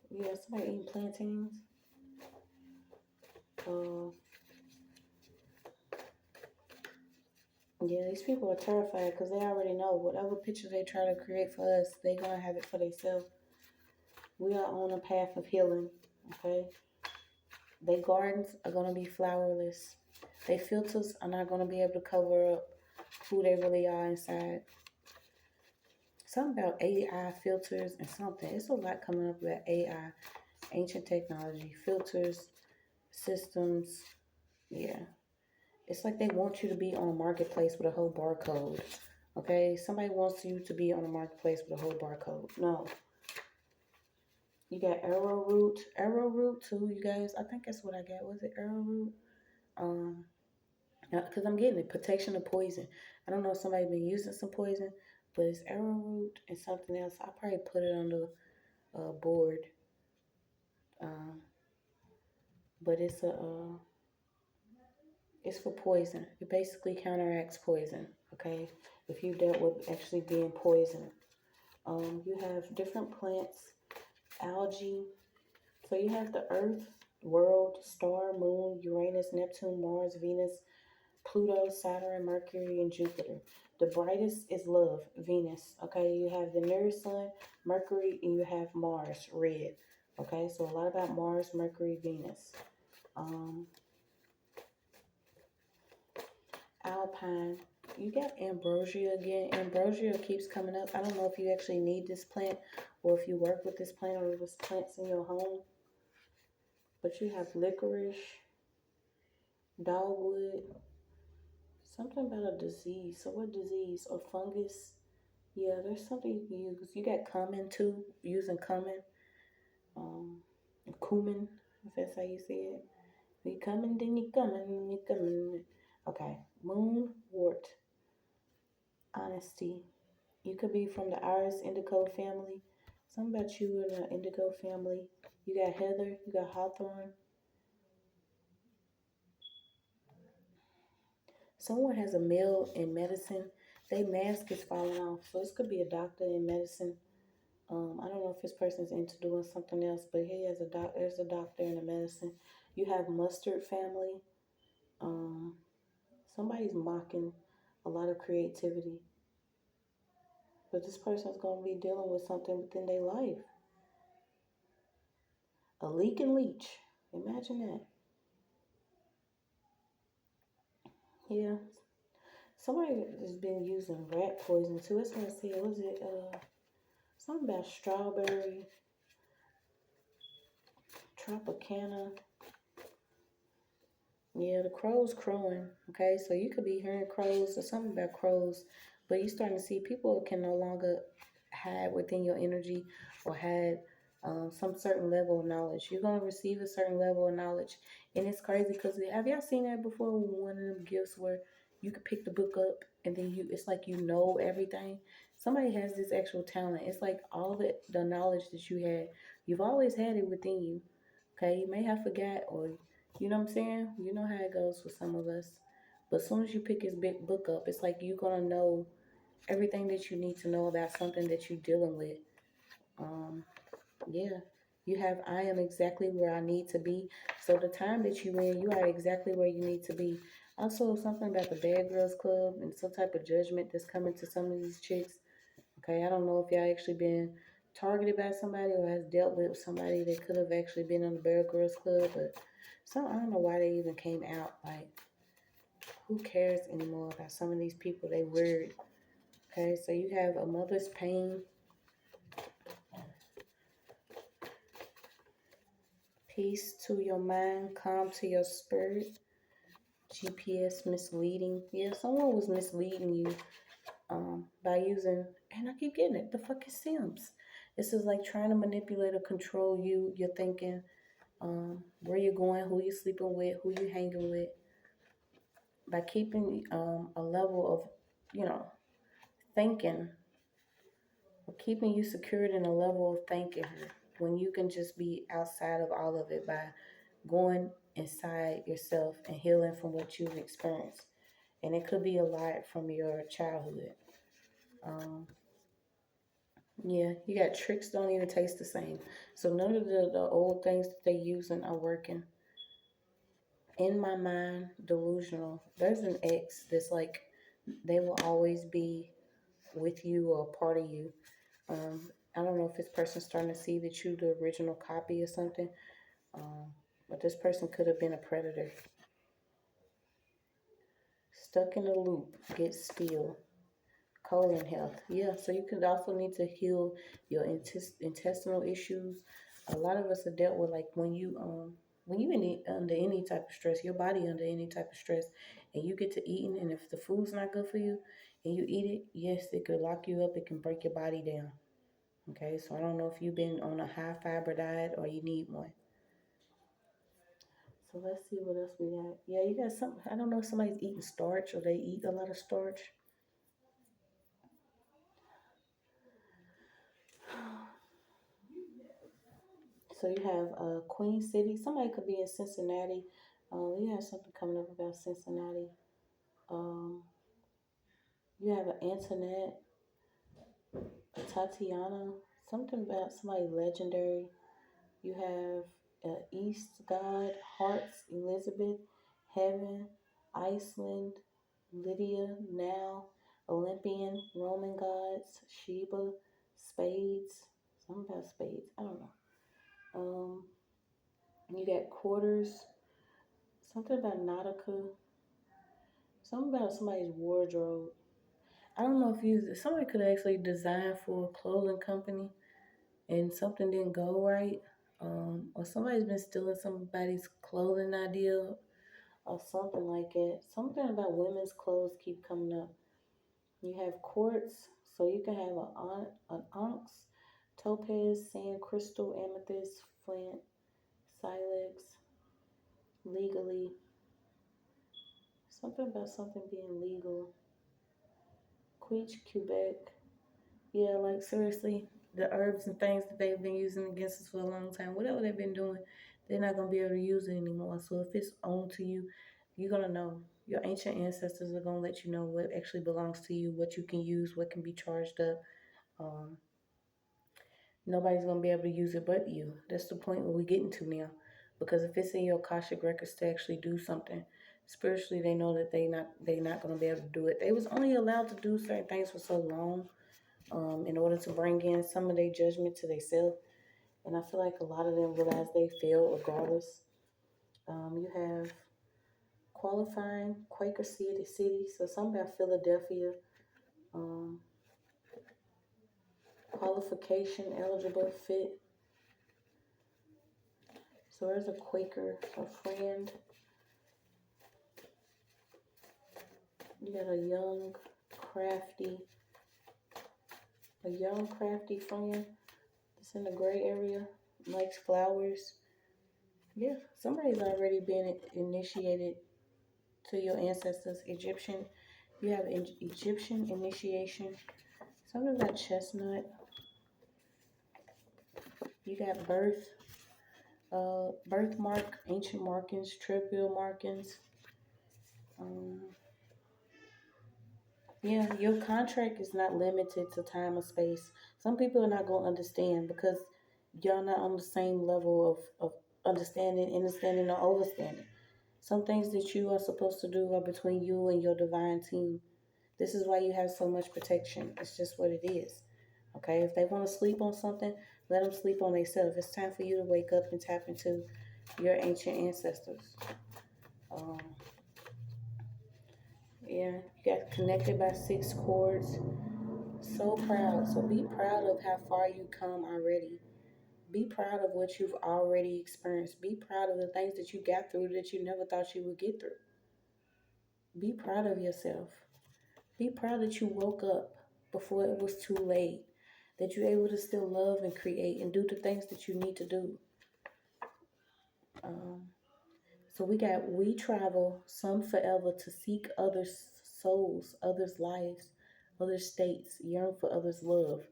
Yeah, somebody eating plantains. Uh, yeah, these people are terrified because they already know whatever picture they try to create for us, they gonna have it for themselves. We are on a path of healing, okay? Their gardens are gonna be flowerless. Their filters are not gonna be able to cover up who they really are inside. Something about AI filters and something. It's a lot coming up with AI, ancient technology, filters, systems. Yeah. It's like they want you to be on a marketplace with a whole barcode. Okay? Somebody wants you to be on a marketplace with a whole barcode. No. You got arrowroot. Arrowroot too, you guys. I think that's what I got. Was it arrowroot? Because I'm getting it. Protection of poison. I don't know if somebody been using some poison, but it's arrowroot and something else. I'll probably put it on the board. Um, but it's for poison. It basically counteracts poison. Okay, if you dealt with actually being poisoned, you have different plants, algae. So you have the Earth, world, star, moon, Uranus, Neptune, Mars, Venus, Pluto, Saturn, Mercury, and Jupiter. The brightest is love, Venus. Okay, you have the nearest sun, Mercury, and you have Mars, red. Okay, so a lot about Mars, Mercury, Venus. Um, Alpine. You got ambrosia again. Ambrosia keeps coming up. I don't know if you actually need this plant or if you work with this plant or if it's plants in your home. But you have licorice, dogwood, something about a disease. So what disease or fungus? Yeah, there's something you can use. You got cumin too, using cumin. Um, cumin, if that's how you say it. You coming, then you coming, you coming. Okay, moon wart, honesty. You could be from the Iris Indigo family. Something about you in the Indigo family. You got Heather, you got Hawthorne. Someone has a male in medicine. Their mask is falling off. So this could be a doctor in medicine. I don't know if this person's into doing something else, but he has there's a doctor in the medicine. You have mustard family. Um, Somebody's mocking a lot of creativity. But this person's gonna be dealing with something within their life. A leak and leech. Imagine that. Yeah. Somebody has been using rat poison too. That's what I said. Was it something about strawberry, Tropicana? Yeah, the crow's crowing. Okay, so you could be hearing crows or something about crows, but you're starting to see people can no longer hide within your energy or hide some certain level of knowledge. You're gonna receive a certain level of knowledge, and it's crazy because have y'all seen that before? One of them gifts where you could pick the book up and then it's like you know everything. Somebody has this actual talent. It's like all the knowledge that you had, you've always had it within you. Okay, you may have forgot or you know what I'm saying? You know how it goes for some of us. But as soon as you pick his big book up, it's like you're gonna know everything that you need to know about something that you're dealing with. Um, yeah. You have I am exactly where I need to be. So the time that you in, you are exactly where you need to be. Also something about the Bad Girls Club and some type of judgment that's coming to some of these chicks. Okay, I don't know if y'all actually been targeted by somebody or has dealt with somebody that could have actually been on the Bad Girls Club, but some I don't know why they even came out. Like, who cares anymore about some of these people? They weird. Okay, so you have a mother's pain, peace to your mind, calm to your spirit, GPS misleading. Yeah, someone was misleading you by using, and I keep getting it, the fucking Sims. This is like trying to manipulate or control you, your thinking, where you're going, who you're sleeping with, who you're hanging with, by keeping a level of, thinking, or keeping you secured in a level of thinking when you can just be outside of all of it by going inside yourself and healing from what you've experienced. And it could be a lot from your childhood. Um, yeah, you got tricks don't even taste the same. So none of the old things that they using are working. In my mind, delusional. There's an ex that's like they will always be with you or a part of you. I don't know if this person's starting to see that you the original copy or something, but this person could have been a predator. Stuck in a loop, get still. Colon health. Yeah, so you could also need to heal your intestinal issues. A lot of us are dealt with like when you under any type of stress, your body under any type of stress, and you get to eating, and if the food's not good for you, and you eat it, yes, it could lock you up. It can break your body down. Okay, so I don't know if you've been on a high fiber diet or you need one. So let's see what else we got. Yeah, you got some. I don't know if somebody's eating starch or they eat a lot of starch. So you have Queen City. Somebody could be in Cincinnati. You have something coming up about Cincinnati. Um, you have an Antoinette, a Tatiana. Something about somebody legendary. You have East God, Hearts, Elizabeth, Heaven, Iceland, Lydia, Now, Olympian, Roman gods, Sheba, Spades. Something about spades. I don't know. Um, you got quarters. Something about Nautica. Something about somebody's wardrobe. I don't know if somebody could actually design for a clothing company and something didn't go right. Or somebody's been stealing somebody's clothing idea or something like that. Something about women's clothes keep coming up. You have quartz, so you can have an onyx, topaz, sand, crystal, amethyst, flint, silex, legally. Something about something being legal. Queech, Quebec. Yeah, like seriously, the herbs and things that they've been using against us for a long time, whatever they've been doing, they're not gonna be able to use it anymore. So if it's owned to you, you're gonna know. Your ancient ancestors are gonna let you know what actually belongs to you, what you can use, what can be charged up. Um, Nobody's gonna be able to use it but you. That's the point where we're getting to now. Because if it's in your Akashic records to actually do something, spiritually they know that they not gonna be able to do it. They was only allowed to do certain things for so long, in order to bring in some of their judgment to themselves. And I feel like a lot of them realize they failed regardless. You have qualifying Quaker City, so something about Philadelphia. Um, Qualification, eligible, fit. So there's a Quaker, a friend. You got crafty, a young, crafty friend that's in the gray area, likes flowers. Yeah, somebody's already been initiated to your ancestors. Egyptian, you have Egyptian initiation. Something about chestnut. You got birthmark, ancient markings, trivial markings. Um, yeah, your contract is not limited to time or space. Some people are not going to understand because y'all not on the same level of understanding, or overstanding. Some things that you are supposed to do are between you and your divine team. This is why you have so much protection. It's just what it is. Okay, if they want to sleep on something, let them sleep on themselves. It's time for you to wake up and tap into your ancient ancestors. Um, yeah, you got connected by 6 cords. So proud. So be proud of how far you come already. Be proud of what you've already experienced. Be proud of the things that you got through that you never thought you would get through. Be proud of yourself. Be proud that you woke up before it was too late. That you're able to still love and create and do the things that you need to do. So we travel, some forever, to seek others' souls, others' lives, others' states, yearn for others' love.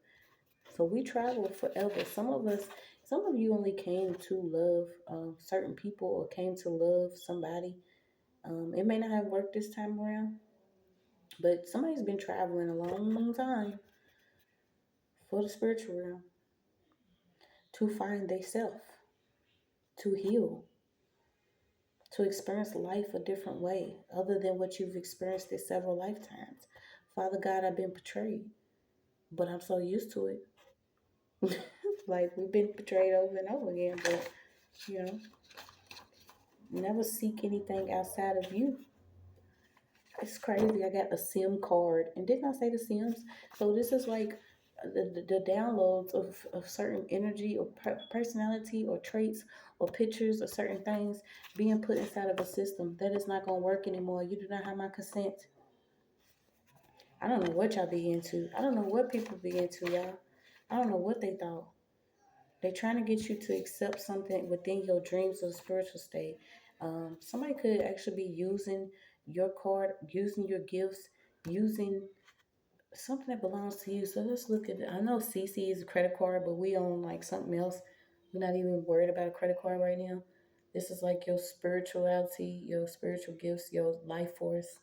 So we travel forever. Some of you only came to love certain people or came to love somebody. It may not have worked this time around, but somebody's been traveling a long time for the spiritual realm to find theyself, to heal, to experience life a different way other than what you've experienced in several lifetimes. Father God, I've been betrayed, but I'm so used to it. Like we've been betrayed over and over again, but you know, never seek anything outside of you. It's crazy. I got a SIM card. And didn't I say the Sims? So this is like the downloads of certain energy or personality or traits or pictures or certain things being put inside of a system. That is not going to work anymore. You do not have my consent. I don't know what y'all be into. I don't know what people be into, y'all. I don't know what they thought. They're trying to get you to accept something within your dreams or spiritual state. Somebody could actually be using your card, using your gifts, using something that belongs to you. So let's look at it. I know CC is a credit card, but we own like something else. We're not even worried about a credit card right now. This is like your spirituality, your spiritual gifts, your life force.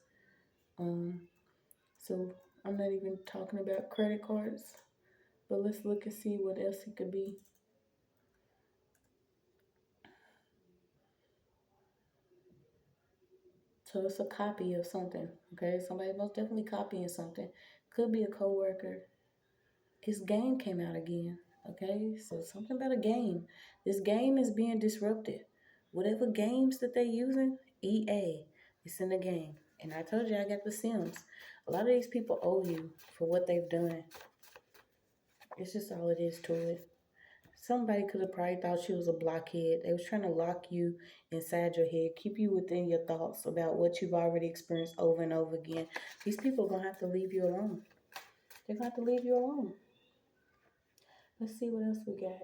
Um, so I'm not even talking about credit cards, but let's look and see what else it could be. So it's a copy of something, okay? Somebody most definitely copying something. Could be a coworker. His game came out again, okay? So something about a game. This game is being disrupted. Whatever games that they're using, EA, it's in the game. And I told you I got the Sims. A lot of these people owe you for what they've done. It's just all it is to it. Somebody could have probably thought you was a blockhead. They was trying to lock you inside your head, keep you within your thoughts about what you've already experienced over and over again. These people are going to have to leave you alone. They're going to have to leave you alone. Let's see what else we got.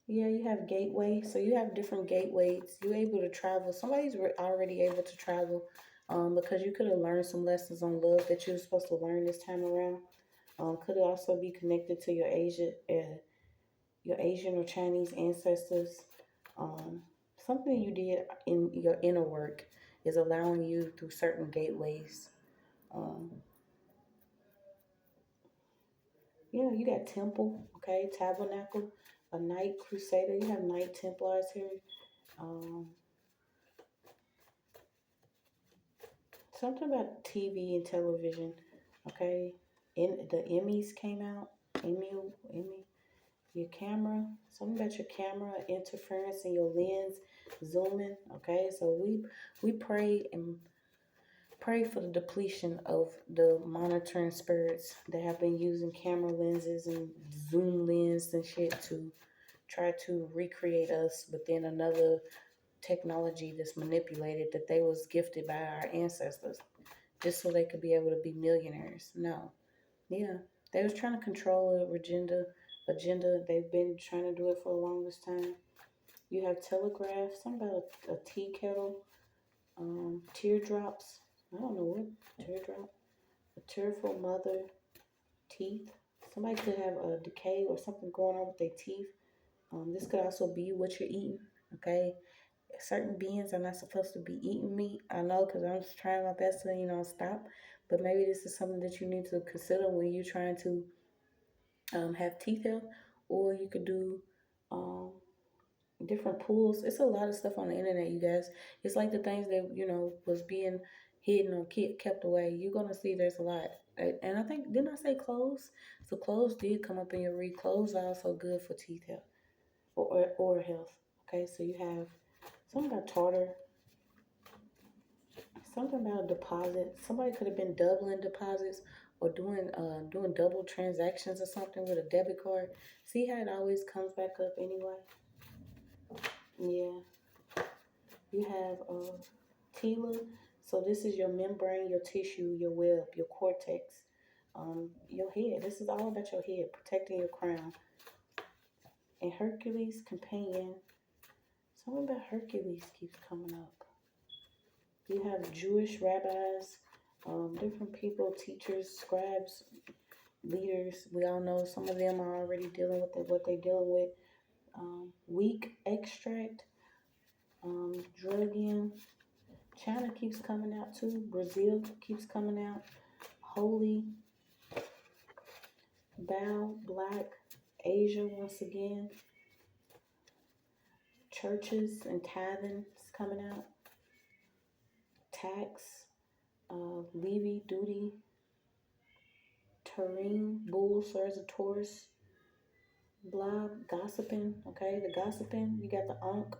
Yeah, you have gateway. So you have different gateways. You're able to travel. Somebody's already able to travel because you could have learned some lessons on love that you were supposed to learn this time around. Could also be connected to your Asian or Chinese ancestors. Something you did in your inner work is allowing you through certain gateways. Um, yeah, you got temple, okay, tabernacle, a night crusader. You have night templars here. Um, Something about TV and television, okay. In the Emmys came out. Emmy, your camera. Something about your camera interference in your lens, zooming. Okay, so we pray for the depletion of the monitoring spirits that have been using camera lenses and zoom lens and shit to try to recreate us within another technology that's manipulated that they was gifted by our ancestors just so they could be able to be millionaires. No. Yeah. They was trying to control a agenda. They've been trying to do it for the longest time. You have telegraph, something about a tea kettle, teardrops. I don't know what teardrop. A tearful mother, teeth. Somebody could have a decay or something going on with their teeth. This could also be what you're eating. Okay, certain beings are not supposed to be eating meat. I know because I'm just trying my best to stop. But maybe this is something that you need to consider when you're trying to have teeth health, or you could do um, different pools. It's a lot of stuff on the internet, you guys. It's like the things that was being hidden or kept away. You're gonna see there's a lot. And I think, didn't I say clothes? So clothes did come up in your read. Clothes are also good for teeth health or health. Okay, so you have something about tartar, something about deposit. Somebody could have been doubling deposits or doing double transactions or something with a debit card. See how it always comes back up anyway? Yeah. You have tila. So this is your membrane, your tissue, your web, your cortex, your head. This is all about your head, protecting your crown. And Hercules companion. Something about Hercules keeps coming up. You have Jewish rabbis, different people, teachers, scribes, leaders. We all know some of them are already dealing with what they're dealing with. Weak extract, drug in. China keeps coming out too. Brazil keeps coming out. Holy, Bow, Black, Asia once again. Churches and tithing is coming out. Tax, levy, duty. Turin, Bull, serves a Taurus. Blah, gossiping. Okay, the gossiping. You got the Ankh,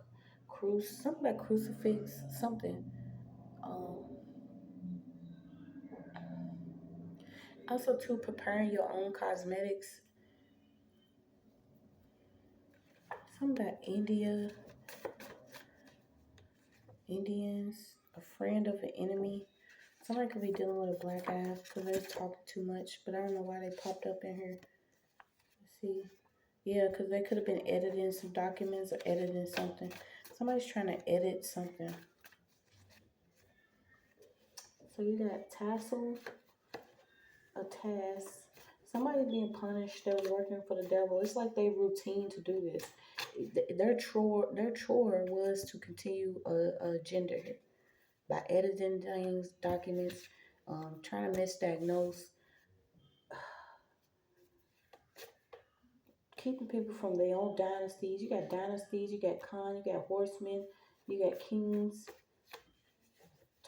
something about crucifix, something. Um, Also, too, preparing your own cosmetics. Something about Indians, a friend of an enemy. Somebody could be dealing with a black eye because they're talking too much, but I don't know why they popped up in here. Let's see. Yeah, because they could have been editing some documents or editing something. Somebody's trying to edit something. So you got tassel, a task. Somebody being punished. They're working for the devil. It's like they routine to do this. Their chore was to continue a agenda here by editing things, documents, trying to misdiagnose, keeping people from their own dynasties. You got dynasties, you got Khan, you got horsemen, you got kings,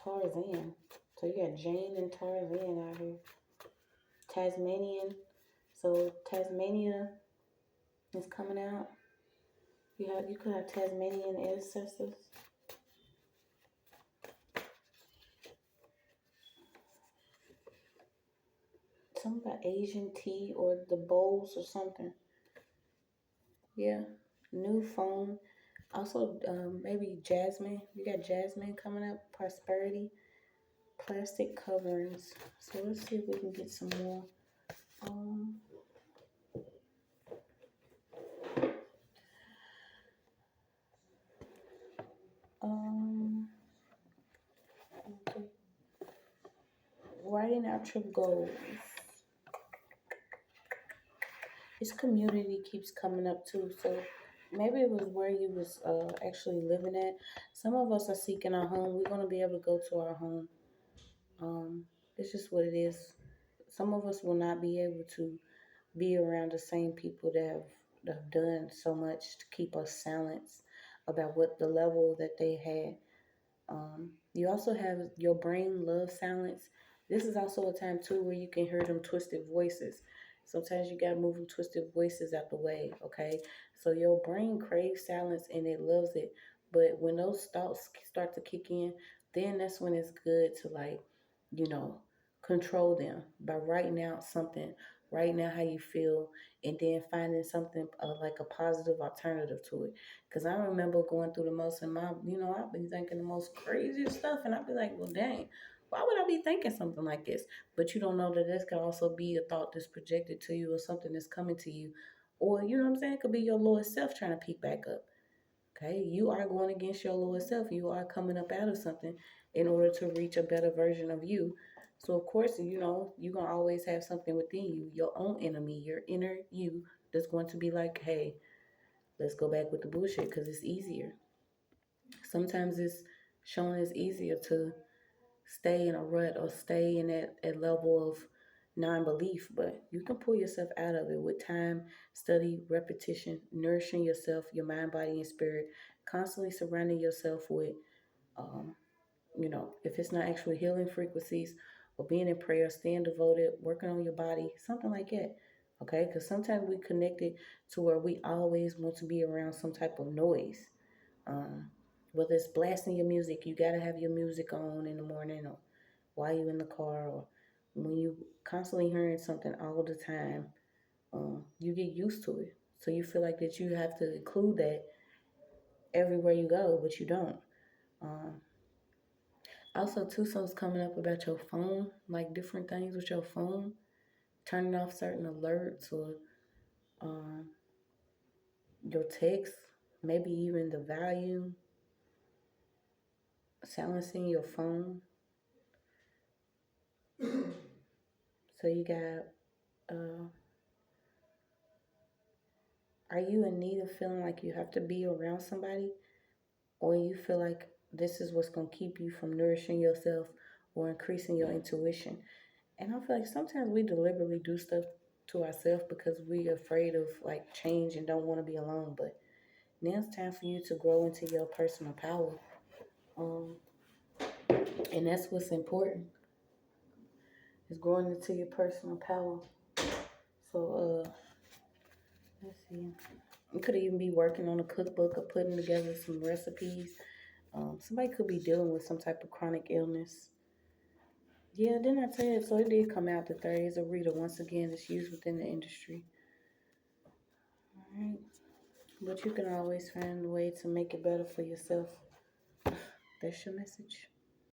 Tarzan. So you got Jane and Tarzan out here. Tasmanian. So Tasmania is coming out. You could have Tasmanian ancestors. something about Asian tea or the bowls or something. Yeah, new phone. Also, maybe jasmine. You got jasmine coming up. Prosperity. Plastic coverings. So let's see if we can get some more. Um, um, okay. Writing out your goals. This community keeps coming up too. So maybe it was where you was actually living at. Some of us are seeking our home. We're gonna be able to go to our home. It's just what it is. Some of us will not be able to be around the same people that have done so much to keep us silenced about what the level that they had. You also have your brain love silence. This is also a time too where you can hear them twisted voices. Sometimes you gotta move them twisted voices out the way, okay? So your brain craves silence and it loves it. But when those thoughts start to kick in, then that's when it's good to like, you know, control them by writing out something, writing out how you feel, and then finding something like a positive alternative to it. Because I remember going through the most, and I've been thinking the most craziest stuff, and I'd be like, well, dang, why would I be thinking something like this? But you don't know that this could also be a thought that's projected to you or something that's coming to you. Or, you know what I'm saying? It could be your lower self trying to peek back up. Okay, you are going against your lower self. You are coming up out of something in order to reach a better version of you. So of course, you're gonna always have something within you, your own enemy, your inner you, that's going to be like, hey, let's go back with the bullshit because it's easier. Sometimes it's shown as easier to stay in a rut or stay in that level of non-belief, but you can pull yourself out of it with time, study, repetition, nourishing yourself, your mind, body, and spirit, constantly surrounding yourself with, um, if it's not actually healing frequencies or being in prayer, staying devoted, working on your body, something like that. Okay, because sometimes we connect it to where we always want to be around some type of noise. Um, Whether it's blasting your music, you gotta have your music on in the morning or while you're in the car or when you constantly hearing something all the time, you get used to it. So you feel like that you have to include that everywhere you go, but you don't. Um, Also, too, something's coming up about your phone, like different things with your phone, turning off certain alerts or um, your text, maybe even the volume, silencing your phone. So you got, uh, are you in need of feeling like you have to be around somebody? Or you feel like this is what's going to keep you from nourishing yourself or increasing your intuition? And I feel like sometimes we deliberately do stuff to ourselves because we're afraid of like change and don't want to be alone. But now it's time for you to grow into your personal power. Um, and that's what's important is growing into your personal power. So let's see. You could even be working on a cookbook or putting together some recipes. Somebody could be dealing with some type of chronic illness. Yeah, didn't I tell you? So it did come out that there is a reader. Once again, it's used within the industry. All right. But you can always find a way to make it better for yourself. That's your message.